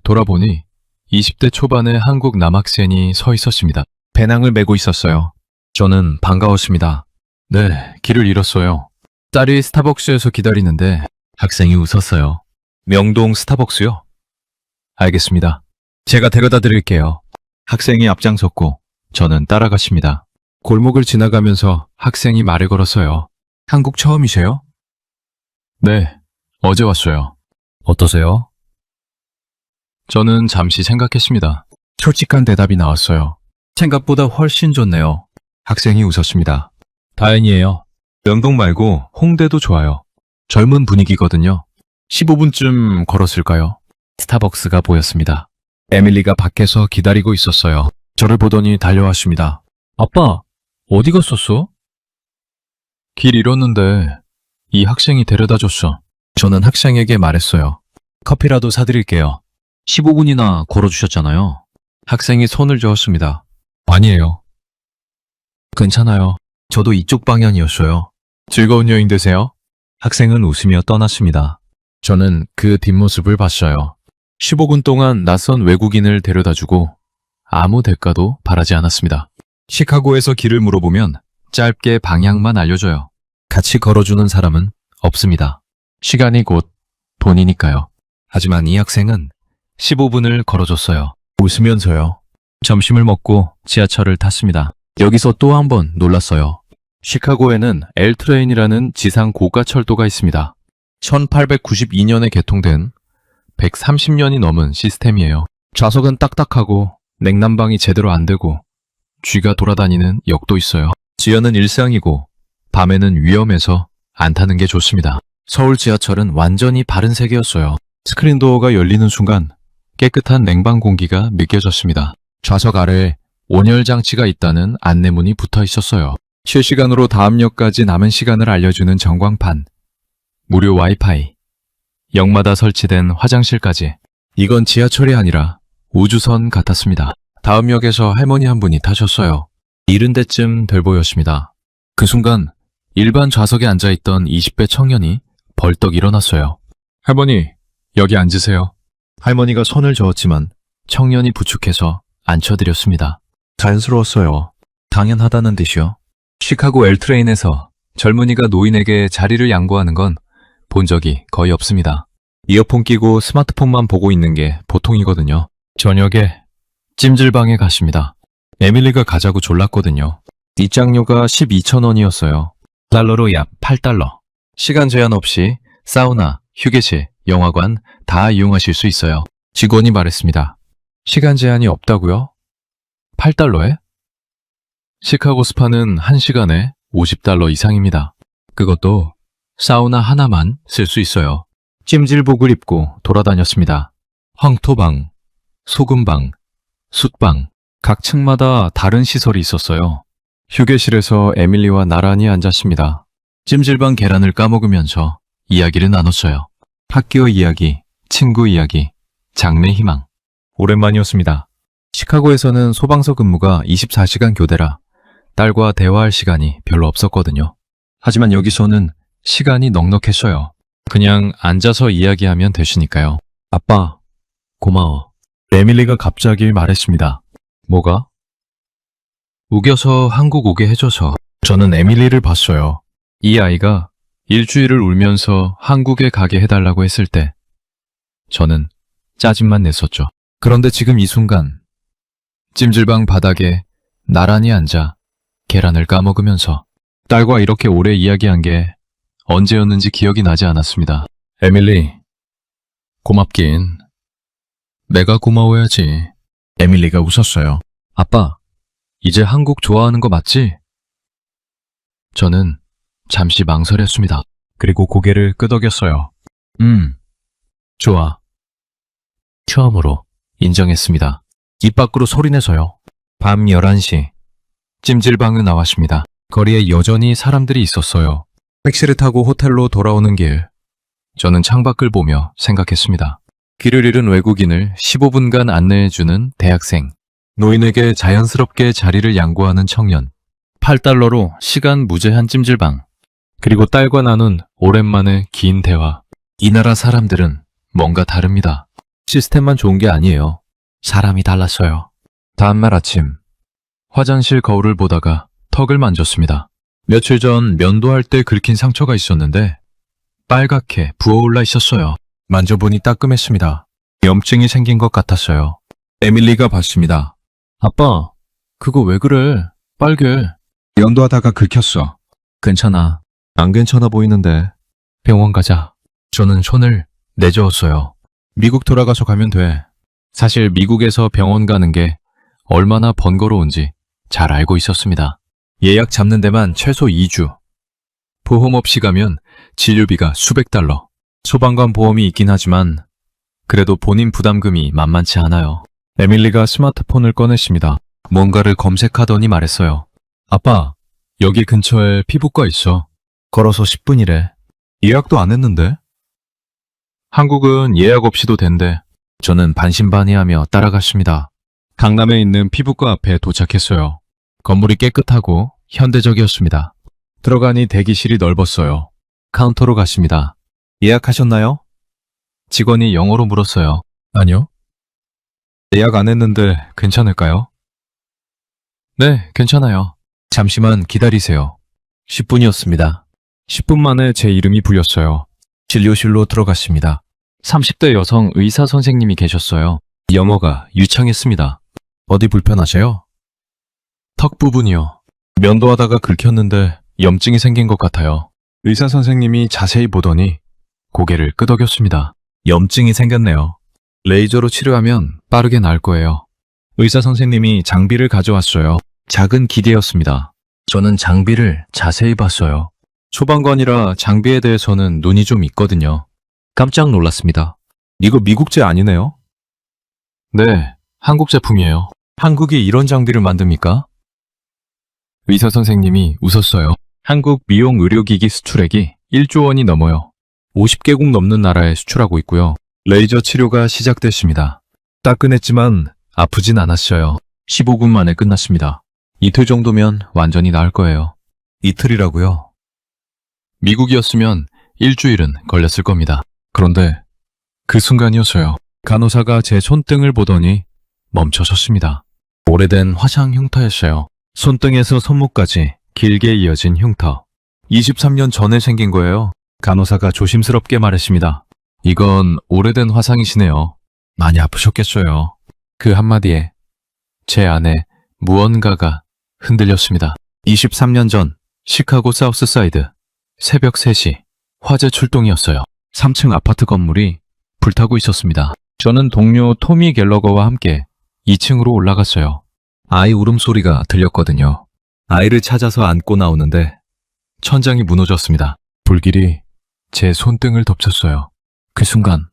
돌아보니 20대 초반의 한국 남학생이 서 있었습니다. 배낭을 메고 있었어요. 저는 반가웠습니다. 네, 길을 잃었어요. 딸이 스타벅스에서 기다리는데 학생이 웃었어요. 명동 스타벅스요? 알겠습니다. 제가 데려다 드릴게요. 학생이 앞장섰고 저는 따라갔습니다. 골목을 지나가면서 학생이 말을 걸었어요. 한국 처음이세요? 네, 어제 왔어요. 어떠세요? 저는 잠시 생각했습니다. 솔직한 대답이 나왔어요. 생각보다 훨씬 좋네요. 학생이 웃었습니다. 다행이에요. 명동 말고 홍대도 좋아요. 젊은 분위기거든요. 15분쯤 걸었을까요? 스타벅스가 보였습니다. 에밀리가 밖에서 기다리고 있었어요. 저를 보더니 달려왔습니다. 아빠, 어디 갔었어? 길 잃었는데 이 학생이 데려다 줬어. 저는 학생에게 말했어요. 커피라도 사드릴게요. 15분이나 걸어주셨잖아요. 학생이 손을 저었습니다. 아니에요. 괜찮아요. 저도 이쪽 방향이었어요. 즐거운 여행 되세요. 학생은 웃으며 떠났습니다. 저는 그 뒷모습을 봤어요. 15분 동안 낯선 외국인을 데려다주고 아무 대가도 바라지 않았습니다. 시카고에서 길을 물어보면 짧게 방향만 알려줘요. 같이 걸어주는 사람은 없습니다. 시간이 곧 돈이니까요. 하지만 이 학생은 15분을 걸어줬어요. 웃으면서요. 점심을 먹고 지하철을 탔습니다. 여기서 또 한 번 놀랐어요. 시카고에는 L트레인이라는 지상 고가철도가 있습니다. 1892년에 개통된 130년이 넘은 시스템이에요. 좌석은 딱딱하고 냉난방이 제대로 안 되고 쥐가 돌아다니는 역도 있어요. 지하는 일상이고 밤에는 위험해서 안 타는 게 좋습니다. 서울 지하철은 완전히 바른 세계였어요. 스크린도어가 열리는 순간 깨끗한 냉방 공기가 느껴졌습니다. 좌석 아래에 온열 장치가 있다는 안내문이 붙어 있었어요. 실시간으로 다음 역까지 남은 시간을 알려주는 전광판, 무료 와이파이, 역마다 설치된 화장실까지. 이건 지하철이 아니라 우주선 같았습니다. 다음 역에서 할머니 한 분이 타셨어요. 이른 데쯤 될 보였습니다. 그 순간 일반 좌석에 앉아있던 20대 청년이 벌떡 일어났어요. 할머니, 여기 앉으세요. 할머니가 손을 저었지만 청년이 부축해서 앉혀드렸습니다. 자연스러웠어요. 당연하다는 듯이요. 시카고 L트레인에서 젊은이가 노인에게 자리를 양보하는 건 본 적이 거의 없습니다. 이어폰 끼고 스마트폰만 보고 있는 게 보통이거든요. 저녁에 찜질방에 갔습니다. 에밀리가 가자고 졸랐거든요. 입장료가 12,000원이었어요. 달러로 약 8달러. 시간 제한 없이 사우나, 휴게실, 영화관 다 이용하실 수 있어요. 직원이 말했습니다. 시간 제한이 없다고요? 8달러에? 시카고 스파는 1시간에 50달러 이상입니다. 그것도 사우나 하나만 쓸 수 있어요. 찜질복을 입고 돌아다녔습니다. 황토방, 소금방, 숯방, 각 층마다 다른 시설이 있었어요. 휴게실에서 에밀리와 나란히 앉았습니다. 찜질방 계란을 까먹으면서 이야기를 나눴어요. 학교 이야기, 친구 이야기, 장래 희망. 오랜만이었습니다. 시카고에서는 소방서 근무가 24시간 교대라 딸과 대화할 시간이 별로 없었거든요. 하지만 여기서는 시간이 넉넉했어요. 그냥 앉아서 이야기하면 되시니까요. 아빠, 고마워. 에밀리가 갑자기 말했습니다. 뭐가? 우겨서 한국 오게 해줘서. 저는 에밀리를 봤어요. 이 아이가 일주일을 울면서 한국에 가게 해달라고 했을 때 저는 짜증만 냈었죠. 그런데 지금 이 순간 찜질방 바닥에 나란히 앉아 계란을 까먹으면서 딸과 이렇게 오래 이야기한 게 언제였는지 기억이 나지 않았습니다. 에밀리, 고맙긴. 내가 고마워야지. 에밀리가 웃었어요. 아빠, 이제 한국 좋아하는 거 맞지? 저는 잠시 망설였습니다. 그리고 고개를 끄덕였어요. 좋아. 처음으로 인정했습니다. 입 밖으로 소리내서요. 밤 11시. 찜질방을 나왔습니다. 거리에 여전히 사람들이 있었어요. 택시를 타고 호텔로 돌아오는 길. 저는 창밖을 보며 생각했습니다. 길을 잃은 외국인을 15분간 안내해주는 대학생. 노인에게 자연스럽게 자리를 양보하는 청년. 8달러로 시간 무제한 찜질방. 그리고 딸과 나눈 오랜만에 긴 대화. 이 나라 사람들은 뭔가 다릅니다. 시스템만 좋은 게 아니에요. 사람이 달랐어요. 다음날 아침 화장실 거울을 보다가 턱을 만졌습니다. 며칠 전 면도할 때 긁힌 상처가 있었는데 빨갛게 부어올라 있었어요. 만져보니 따끔했습니다. 염증이 생긴 것 같았어요. 에밀리가 봤습니다. 아빠, 그거 왜 그래? 빨개. 면도하다가 긁혔어. 괜찮아. 안 괜찮아 보이는데. 병원 가자. 저는 손을 내저었어요. 미국 돌아가서 가면 돼. 사실 미국에서 병원 가는 게 얼마나 번거로운지 잘 알고 있었습니다. 예약 잡는 데만 최소 2주. 보험 없이 가면 진료비가 수백 달러. 소방관 보험이 있긴 하지만 그래도 본인 부담금이 만만치 않아요. 에밀리가 스마트폰을 꺼냈습니다. 뭔가를 검색하더니 말했어요. 아빠, 여기 근처에 피부과 있어. 걸어서 10분이래. 예약도 안 했는데? 한국은 예약 없이도 된대. 저는 반신반의하며 따라갔습니다. 강남에 있는 피부과 앞에 도착했어요. 건물이 깨끗하고 현대적이었습니다. 들어가니 대기실이 넓었어요. 카운터로 갔습니다. 예약하셨나요? 직원이 영어로 물었어요. 아니요. 예약 안 했는데 괜찮을까요? 네, 괜찮아요. 잠시만 기다리세요. 10분이었습니다. 10분 만에 제 이름이 불렸어요. 진료실로 들어갔습니다. 30대 여성 의사 선생님이 계셨어요. 영어가 유창했습니다. 어디 불편하세요? 턱 부분이요. 면도하다가 긁혔는데 염증이 생긴 것 같아요. 의사 선생님이 자세히 보더니 고개를 끄덕였습니다. 염증이 생겼네요. 레이저로 치료하면 빠르게 나을 거예요. 의사 선생님이 장비를 가져왔어요. 작은 기계였습니다. 저는 장비를 자세히 봤어요. 소방관이라 장비에 대해서는 눈이 좀 있거든요. 깜짝 놀랐습니다. 이거 미국제 아니네요? 네, 한국 제품이에요. 한국이 이런 장비를 만듭니까? 의사 선생님이 웃었어요. 한국 미용 의료기기 수출액이 1조 원이 넘어요. 50개국 넘는 나라에 수출하고 있고요. 레이저 치료가 시작됐습니다. 따끈했지만 아프진 않았어요. 15분 만에 끝났습니다. 이틀 정도면 완전히 나을 거예요. 이틀이라고요? 미국이었으면 일주일은 걸렸을 겁니다. 그런데 그 순간이었어요. 간호사가 제 손등을 보더니 멈춰섰습니다. 오래된 화상 흉터였어요. 손등에서 손목까지 길게 이어진 흉터. 23년 전에 생긴 거예요. 간호사가 조심스럽게 말했습니다. 이건 오래된 화상이시네요. 많이 아프셨겠어요. 그 한마디에 제 안에 무언가가 흔들렸습니다. 23년 전 시카고 사우스사이드 새벽 3시 화재 출동이었어요. 3층 아파트 건물이 불타고 있었습니다. 저는 동료 토미 갤러거와 함께 2층으로 올라갔어요. 아이 울음소리가 들렸거든요. 아이를 찾아서 안고 나오는데 천장이 무너졌습니다. 불길이 제 손등을 덮쳤어요. 그 순간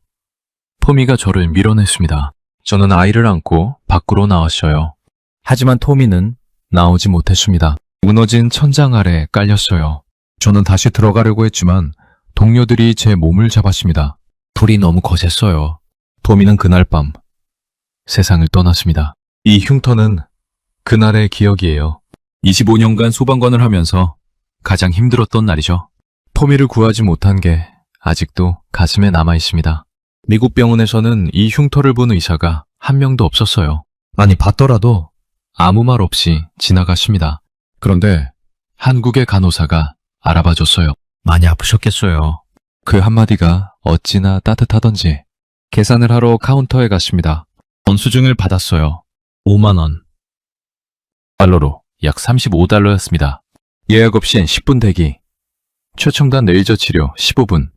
토미가 저를 밀어냈습니다. 저는 아이를 안고 밖으로 나왔어요. 하지만 토미는 나오지 못했습니다. 무너진 천장 아래 깔렸어요. 저는 다시 들어가려고 했지만 동료들이 제 몸을 잡았습니다. 불이 너무 거셌어요. 토미는 그날 밤 세상을 떠났습니다. 이 흉터는 그날의 기억이에요. 25년간 소방관을 하면서 가장 힘들었던 날이죠. 토미를 구하지 못한 게 아직도 가슴에 남아 있습니다. 미국 병원에서는 이 흉터를 본 의사가 한 명도 없었어요. 아니, 봤더라도 아무 말 없이 지나갔습니다. 그런데 한국의 간호사가 알아봐줬어요. 많이 아프셨겠어요. 그 한마디가 어찌나 따뜻하던지 계산을 하러 카운터에 갔습니다. 영수증을 받았어요. 5만 원. 달러로 약 35달러였습니다. 예약 없이는 10분 대기. 최첨단 레이저 치료 15분.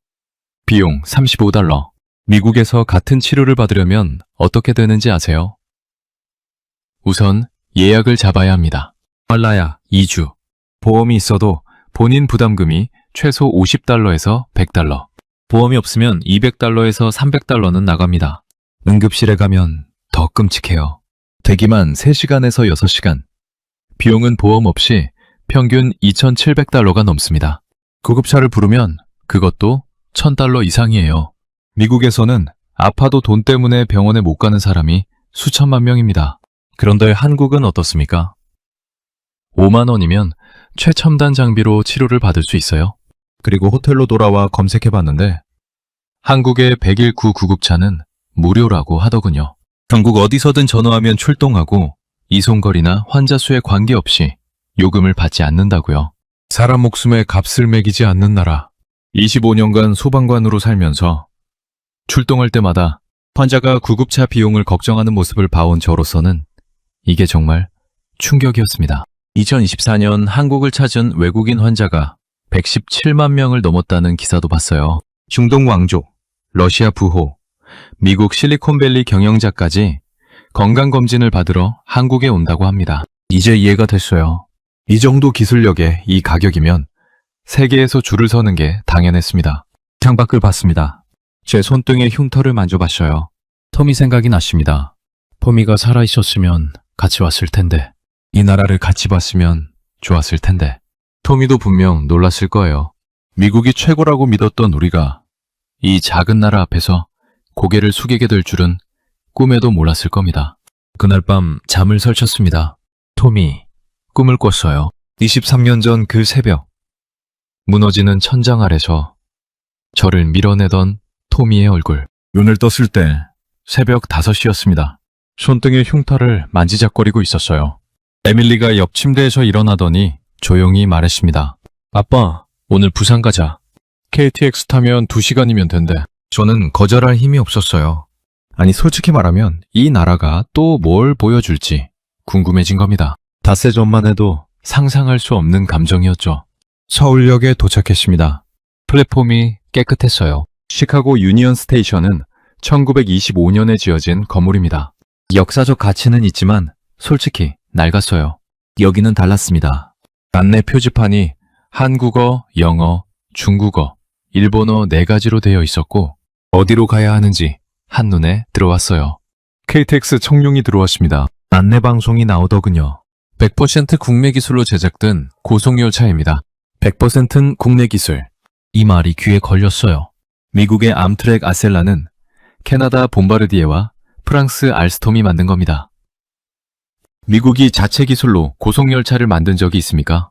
비용 35달러. 미국에서 같은 치료를 받으려면 어떻게 되는지 아세요? 우선 예약을 잡아야 합니다. 빨라야 2주. 보험이 있어도 본인 부담금이 최소 50달러에서 100달러. 보험이 없으면 200달러에서 300달러는 나갑니다. 응급실에 가면 더 끔찍해요. 대기만 3시간에서 6시간. 비용은 보험 없이 평균 2,700달러가 넘습니다. 구급차를 부르면 그것도 1,000달러 이상이에요. 미국에서는 아파도 돈 때문에 병원에 못 가는 사람이 수천만 명입니다. 그런데 한국은 어떻습니까? 5만 원이면 최첨단 장비로 치료를 받을 수 있어요. 그리고 호텔로 돌아와 검색해봤는데 한국의 119 구급차는 무료라고 하더군요. 전국 어디서든 전화하면 출동하고 이송거리나 환자 수에 관계없이 요금을 받지 않는다고요. 사람 목숨에 값을 매기지 않는 나라. 25년간 소방관으로 살면서 출동할 때마다 환자가 구급차 비용을 걱정하는 모습을 봐온 저로서는 이게 정말 충격이었습니다. 2024년 한국을 찾은 외국인 환자가 117만 명을 넘었다는 기사도 봤어요. 중동 왕족, 러시아 부호, 미국 실리콘밸리 경영자까지 건강검진을 받으러 한국에 온다고 합니다. 이제 이해가 됐어요. 이 정도 기술력에 이 가격이면 세계에서 줄을 서는 게 당연했습니다. 창밖을 봤습니다. 제 손등에 흉터를 만져봤어요. 토미 생각이 났습니다. 토미가 살아있었으면 같이 왔을 텐데, 이 나라를 같이 봤으면 좋았을 텐데. 토미도 분명 놀랐을 거예요. 미국이 최고라고 믿었던 우리가 이 작은 나라 앞에서 고개를 숙이게 될 줄은 꿈에도 몰랐을 겁니다. 그날 밤 잠을 설쳤습니다. 토미, 꿈을 꿨어요. 23년 전 그 새벽, 무너지는 천장 아래서 저를 밀어내던 토미의 얼굴. 눈을 떴을 때 새벽 5시였습니다. 손등의 흉터를 만지작거리고 있었어요. 에밀리가 옆 침대에서 일어나더니 조용히 말했습니다. 아빠, 오늘 부산 가자. KTX 타면 2시간이면 된대. 저는 거절할 힘이 없었어요. 아니, 솔직히 말하면 이 나라가 또 뭘 보여줄지 궁금해진 겁니다. 닷새 전만 해도 상상할 수 없는 감정이었죠. 서울역에 도착했습니다. 플랫폼이 깨끗했어요. 시카고 유니언 스테이션은 1925년에 지어진 건물입니다. 역사적 가치는 있지만 솔직히 낡았어요. 여기는 달랐습니다. 안내 표지판이 한국어, 영어, 중국어, 일본어 4가지로 되어 있었고 어디로 가야 하는지 한눈에 들어왔어요. KTX 청룡이 들어왔습니다. 안내방송이 나오더군요. 100% 국내 기술로 제작된 고속열차입니다. 100%는 국내 기술. 이 말이 귀에 걸렸어요. 미국의 암트랙 아셀라는 캐나다 봄바르디에와 프랑스 알스톰이 만든 겁니다. 미국이 자체 기술로 고속열차를 만든 적이 있습니까?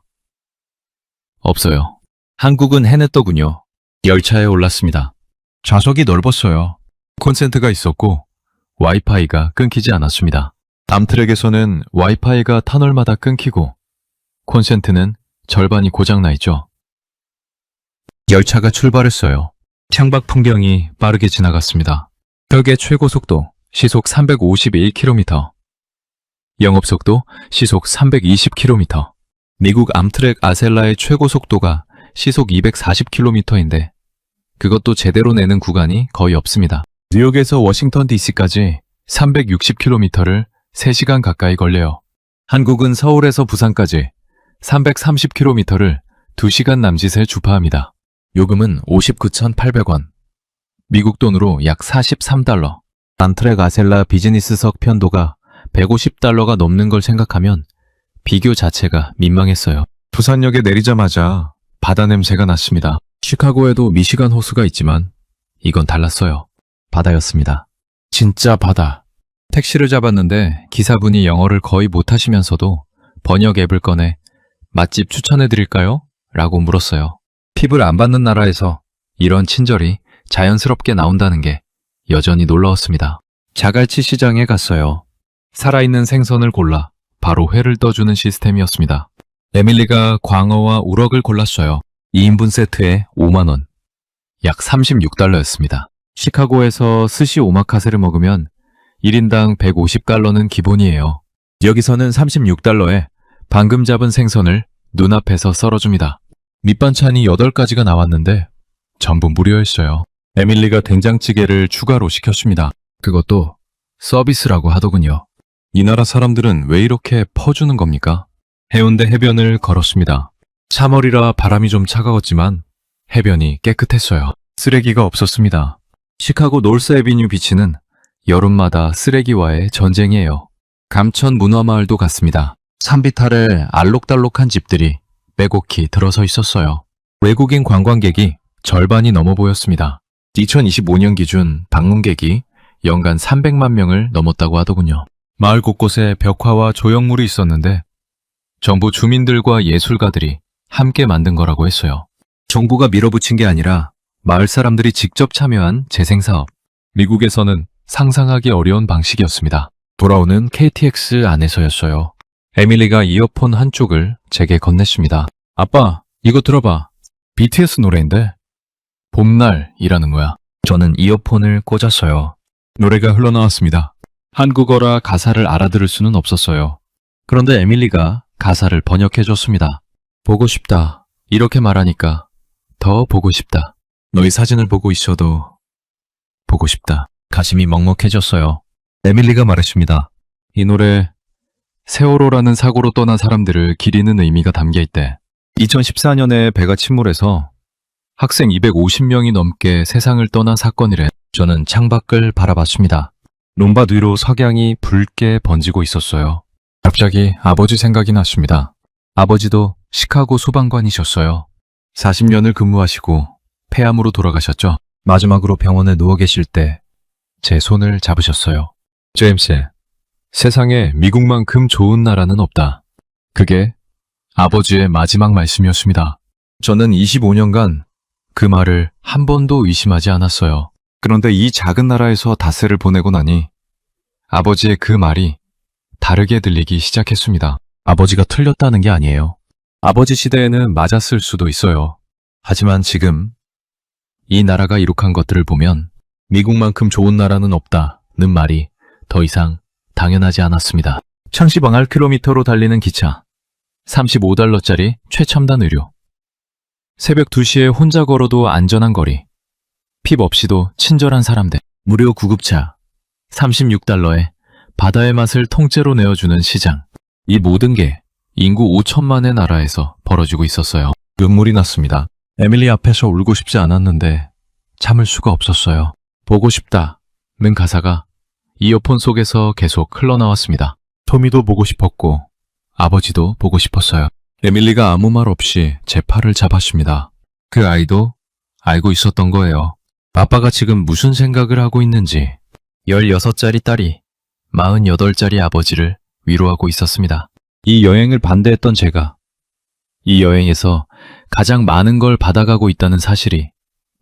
없어요. 한국은 해냈더군요. 열차에 올랐습니다. 좌석이 넓었어요. 콘센트가 있었고 와이파이가 끊기지 않았습니다. 암트랙에서는 와이파이가 터널마다 끊기고 콘센트는 절반이 고장나 있죠. 열차가 출발했어요. 창밖 풍경이 빠르게 지나갔습니다. 벽의 최고 속도 시속 351km, 영업속도 시속 320km. 미국 암트랙 아셀라의 최고 속도가 시속 240km인데 그것도 제대로 내는 구간이 거의 없습니다. 뉴욕에서 워싱턴 DC까지 360km를 3시간 가까이 걸려요. 한국은 서울에서 부산까지 330km를 2시간 남짓에 주파합니다. 요금은 59,800원. 미국 돈으로 약 43달러. 암트랙 아셀라 비즈니스석 편도가 150달러가 넘는 걸 생각하면 비교 자체가 민망했어요. 부산역에 내리자마자 바다 냄새가 났습니다. 시카고에도 미시간 호수가 있지만 이건 달랐어요. 바다였습니다. 진짜 바다. 택시를 잡았는데 기사분이 영어를 거의 못하시면서도 번역 앱을 꺼내 맛집 추천해드릴까요? 라고 물었어요. 팁을 안 받는 나라에서 이런 친절이 자연스럽게 나온다는 게 여전히 놀라웠습니다. 자갈치 시장에 갔어요. 살아있는 생선을 골라 바로 회를 떠주는 시스템이었습니다. 에밀리가 광어와 우럭을 골랐어요. 2인분 세트에 5만원. 약 36달러였습니다. 시카고에서 스시 오마카세를 먹으면 1인당 150달러는 기본이에요. 여기서는 36달러에 방금 잡은 생선을 눈앞에서 썰어줍니다. 밑반찬이 8가지가 나왔는데 전부 무료였어요. 에밀리가 된장찌개를 추가로 시켰습니다. 그것도 서비스라고 하더군요. 이 나라 사람들은 왜 이렇게 퍼주는 겁니까? 해운대 해변을 걸었습니다. 3월이라 바람이 좀 차가웠지만 해변이 깨끗했어요. 쓰레기가 없었습니다. 시카고 놀스 애비뉴 비치는 여름마다 쓰레기와의 전쟁이에요. 감천 문화마을도 갔습니다. 산비탈에 알록달록한 집들이 빼곡히 들어서 있었어요. 외국인 관광객이 절반이 넘어 보였습니다. 2025년 기준 방문객이 연간 300만 명을 넘었다고 하더군요. 마을 곳곳에 벽화와 조형물이 있었는데 전부 주민들과 예술가들이 함께 만든 거라고 했어요. 정부가 밀어붙인 게 아니라 마을 사람들이 직접 참여한 재생사업. 미국에서는 상상하기 어려운 방식이었습니다. 돌아오는 KTX 안에서였어요. 에밀리가 이어폰 한쪽을 제게 건넸습니다. 아빠, 이거 들어봐. BTS 노래인데 봄날이라는 거야. 저는 이어폰을 꽂았어요. 노래가 흘러나왔습니다. 한국어라 가사를 알아들을 수는 없었어요. 그런데 에밀리가 가사를 번역해줬습니다. 보고 싶다. 이렇게 말하니까 더 보고 싶다. 너희 사진을 보고 있어도 보고 싶다. 가슴이 먹먹해졌어요. 에밀리가 말했습니다. 이 노래 세월호라는 사고로 떠난 사람들을 기리는 의미가 담겨있대. 2014년에 배가 침몰해서 학생 250명이 넘게 세상을 떠난 사건이래. 저는 창밖을 바라봤습니다. 롬바 뒤로 석양이 붉게 번지고 있었어요. 갑자기 아버지 생각이 났습니다. 아버지도 시카고 소방관이셨어요. 40년을 근무하시고 폐암으로 돌아가셨죠. 마지막으로 병원에 누워 계실 때 제 손을 잡으셨어요. 제임스, 세상에 미국만큼 좋은 나라는 없다. 그게 아버지의 마지막 말씀이었습니다. 저는 25년간 그 말을 한 번도 의심하지 않았어요. 그런데 이 작은 나라에서 닷새를 보내고 나니 아버지의 그 말이 다르게 들리기 시작했습니다. 아버지가 틀렸다는 게 아니에요. 아버지 시대에는 맞았을 수도 있어요. 하지만 지금 이 나라가 이룩한 것들을 보면 미국만큼 좋은 나라는 없다는 말이 더 이상 당연하지 않았습니다. 창시방할 킬로미터로 달리는 기차, 35달러짜리 최첨단 의료, 새벽 2시에 혼자 걸어도 안전한 거리, 핍 없이도 친절한 사람들, 무료 구급차, 36달러에 바다의 맛을 통째로 내어주는 시장. 이 모든 게 인구 5천만의 나라에서 벌어지고 있었어요. 눈물이 났습니다. 에밀리 앞에서 울고 싶지 않았는데 참을 수가 없었어요. 보고 싶다는 가사가 이어폰 속에서 계속 흘러나왔습니다. 토미도 보고 싶었고 아버지도 보고 싶었어요. 에밀리가 아무 말 없이 제 팔을 잡았습니다. 그 아이도 알고 있었던 거예요. 아빠가 지금 무슨 생각을 하고 있는지 16짜리 딸이 48짜리 아버지를 위로하고 있었습니다. 이 여행을 반대했던 제가 이 여행에서 가장 많은 걸 받아가고 있다는 사실이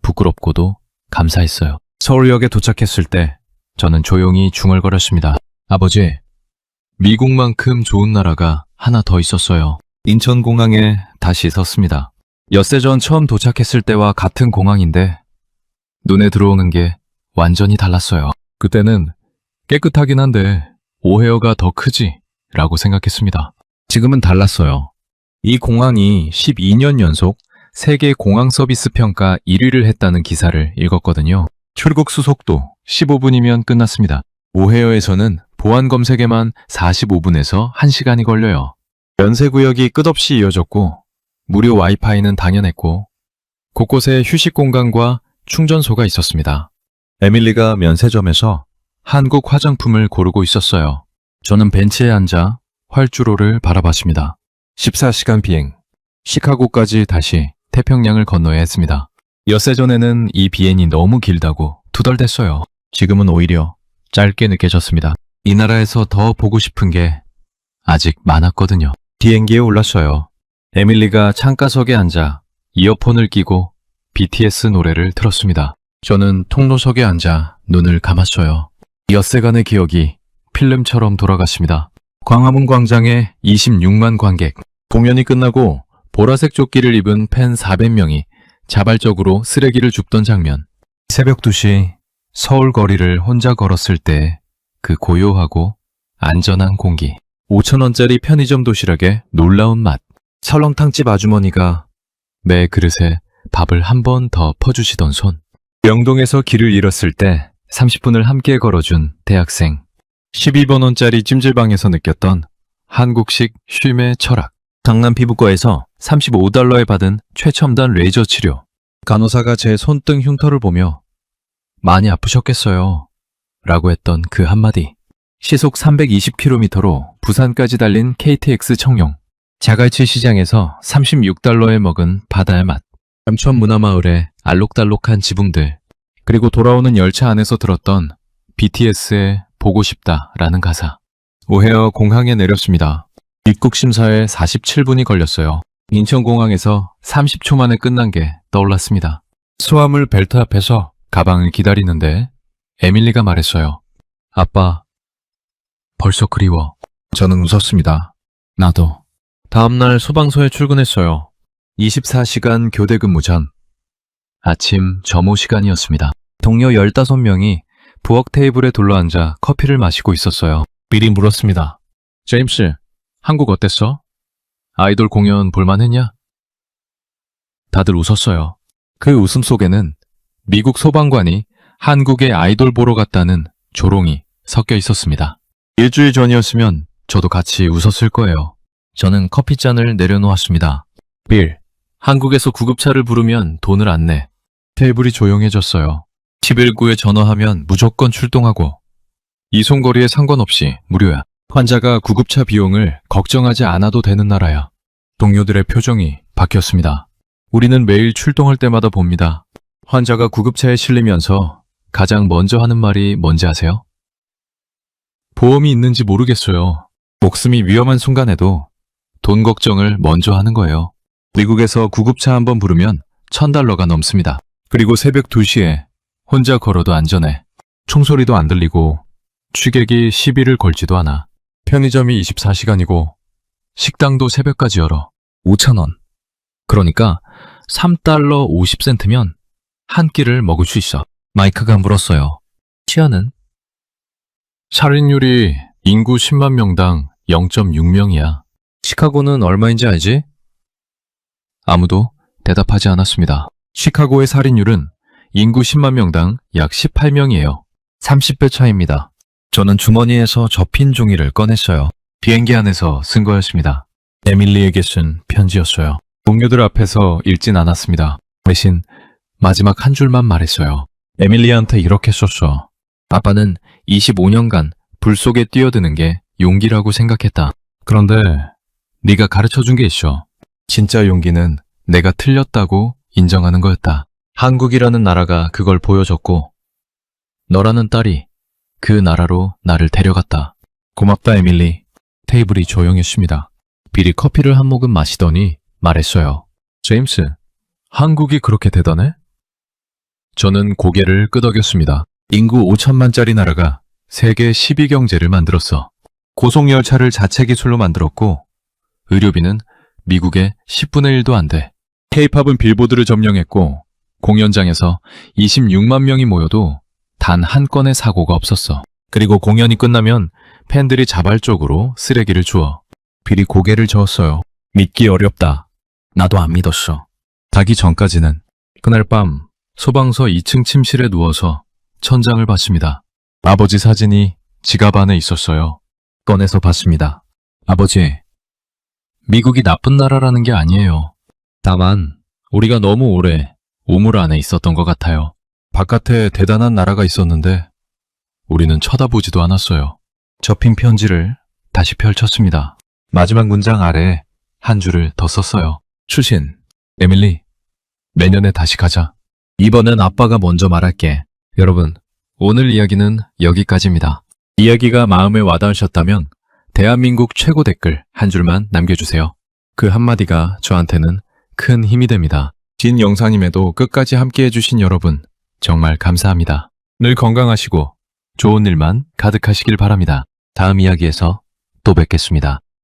부끄럽고도 감사했어요. 서울역에 도착했을 때 저는 조용히 중얼거렸습니다. 아버지, 미국만큼 좋은 나라가 하나 더 있었어요. 인천공항에 다시 섰습니다. 엿새 전 처음 도착했을 때와 같은 공항인데 눈에 들어오는 게 완전히 달랐어요. 그때는 깨끗하긴 한데 오헤어가 더 크지 라고 생각했습니다. 지금은 달랐어요. 이 공항이 12년 연속 세계 공항 서비스 평가 1위를 했다는 기사를 읽었거든요. 출국 수속도 15분이면 끝났습니다. 오헤어에서는 보안 검색에만 45분에서 1시간이 걸려요. 연쇄구역이 끝없이 이어졌고 무료 와이파이는 당연했고 곳곳에 휴식 공간과 충전소가 있었습니다. 에밀리가 면세점에서 한국 화장품을 고르고 있었어요. 저는 벤치에 앉아 활주로를 바라봤습니다. 14시간 비행, 시카고까지 다시 태평양을 건너야 했습니다. 엿새 전에는 이 비행이 너무 길다고 투덜댔어요. 지금은 오히려 짧게 느껴졌습니다. 이 나라에서 더 보고 싶은 게 아직 많았거든요. 비행기에 올랐어요. 에밀리가 창가석에 앉아 이어폰을 끼고 BTS 노래를 틀었습니다. 저는 통로석에 앉아 눈을 감았어요. 엿새간의 기억이 필름처럼 돌아갔습니다. 광화문 광장에 26만 관객. 공연이 끝나고 보라색 조끼를 입은 팬 400명이 자발적으로 쓰레기를 줍던 장면. 새벽 2시 서울 거리를 혼자 걸었을 때 그 고요하고 안전한 공기. 5,000원짜리 편의점 도시락에 놀라운 맛. 설렁탕집 아주머니가 매 그릇에 밥을 한 번 더 퍼주시던 손. 명동에서 길을 잃었을 때 30분을 함께 걸어준 대학생. 12번원짜리 찜질방에서 느꼈던 한국식 쉼의 철학. 강남 피부과에서 35달러에 받은 최첨단 레이저 치료. 간호사가 제 손등 흉터를 보며 많이 아프셨겠어요 라고 했던 그 한마디. 시속 320km로 부산까지 달린 KTX 청룡. 자갈치 시장에서 36달러에 먹은 바다의 맛. 남천 문화마을의 알록달록한 지붕들. 그리고 돌아오는 열차 안에서 들었던 BTS의 보고 싶다 라는 가사. 오헤어 공항에 내렸습니다. 입국 심사에 47분이 걸렸어요. 인천공항에서 30초 만에 끝난 게 떠올랐습니다. 수화물 벨트 앞에서 가방을 기다리는데 에밀리가 말했어요. 아빠, 벌써 그리워. 저는 웃었습니다. 나도. 다음날 소방서에 출근했어요. 24시간 교대 근무 전. 아침 점호 시간이었습니다. 동료 15명이 부엌 테이블에 둘러앉아 커피를 마시고 있었어요. 미리 물었습니다. 제임스, 한국 어땠어? 아이돌 공연 볼만했냐? 다들 웃었어요. 그 웃음 속에는 미국 소방관이 한국에 아이돌 보러 갔다는 조롱이 섞여 있었습니다. 일주일 전이었으면 저도 같이 웃었을 거예요. 저는 커피잔을 내려놓았습니다. 빌, 한국에서 구급차를 부르면 돈을 안 내. 테이블이 조용해졌어요. 119에 전화하면 무조건 출동하고 이송거리에 상관없이 무료야. 환자가 구급차 비용을 걱정하지 않아도 되는 나라야. 동료들의 표정이 바뀌었습니다. 우리는 매일 출동할 때마다 봅니다. 환자가 구급차에 실리면서 가장 먼저 하는 말이 뭔지 아세요? 보험이 있는지 모르겠어요. 목숨이 위험한 순간에도 돈 걱정을 먼저 하는 거예요. 미국에서 구급차 한번 부르면 $1,000가 넘습니다. 그리고 새벽 2시에 혼자 걸어도 안전해. 총소리도 안 들리고 취객이 시비를 걸지도 않아. 편의점이 24시간이고 식당도 새벽까지 열어. 5,000원. 그러니까 $3 50센트면 한 끼를 먹을 수 있어. 마이크가 물었어요. 치아는? 살인율이 인구 10만 명당 0.6명이야. 시카고는 얼마인지 알지? 아무도 대답하지 않았습니다. 시카고의 살인율은 인구 10만 명당 약 18명이에요. 30배 차이입니다. 저는 주머니에서 접힌 종이를 꺼냈어요. 비행기 안에서 쓴 거였습니다. 에밀리에게 쓴 편지였어요. 동료들 앞에서 읽진 않았습니다. 대신 마지막 한 줄만 말했어요. 에밀리한테 이렇게 썼어. 아빠는 25년간 불 속에 뛰어드는 게 용기라고 생각했다. 그런데 네가 가르쳐준 게 있어. 진짜 용기는 내가 틀렸다고 인정하는 거였다. 한국이라는 나라가 그걸 보여줬고, 너라는 딸이 그 나라로 나를 데려갔다. 고맙다, 에밀리. 테이블이 조용했습니다. 빌이 커피를 한 모금 마시더니 말했어요. 제임스, 한국이 그렇게 대단해? 저는 고개를 끄덕였습니다. 인구 5천만짜리 나라가 세계 10위 경제를 만들었어. 고속열차를 자체 기술로 만들었고, 의료비는 미국의 10분의 1도 안 돼. K-팝은 빌보드를 점령했고, 공연장에서 26만 명이 모여도 단 한 건의 사고가 없었어. 그리고 공연이 끝나면 팬들이 자발적으로 쓰레기를 주워. 빌이 고개를 저었어요. 믿기 어렵다. 나도 안 믿었어. 자기 전까지는. 그날 밤 소방서 2층 침실에 누워서 천장을 봤습니다. 아버지 사진이 지갑 안에 있었어요. 꺼내서 봤습니다. 아버지, 미국이 나쁜 나라라는 게 아니에요. 다만 우리가 너무 오래 우물 안에 있었던 것 같아요. 바깥에 대단한 나라가 있었는데 우리는 쳐다보지도 않았어요. 접힌 편지를 다시 펼쳤습니다. 마지막 문장 아래 한 줄을 더 썼어요. 추신, 에밀리, 내년에 다시 가자. 이번엔 아빠가 먼저 말할게. 여러분, 오늘 이야기는 여기까지입니다. 이야기가 마음에 와닿으셨다면 대한민국 최고 댓글 한 줄만 남겨주세요. 그 한마디가 저한테는 큰 힘이 됩니다. 긴 영상임에도 끝까지 함께해주신 여러분 정말 감사합니다. 늘 건강하시고 좋은 일만 가득하시길 바랍니다. 다음 이야기에서 또 뵙겠습니다.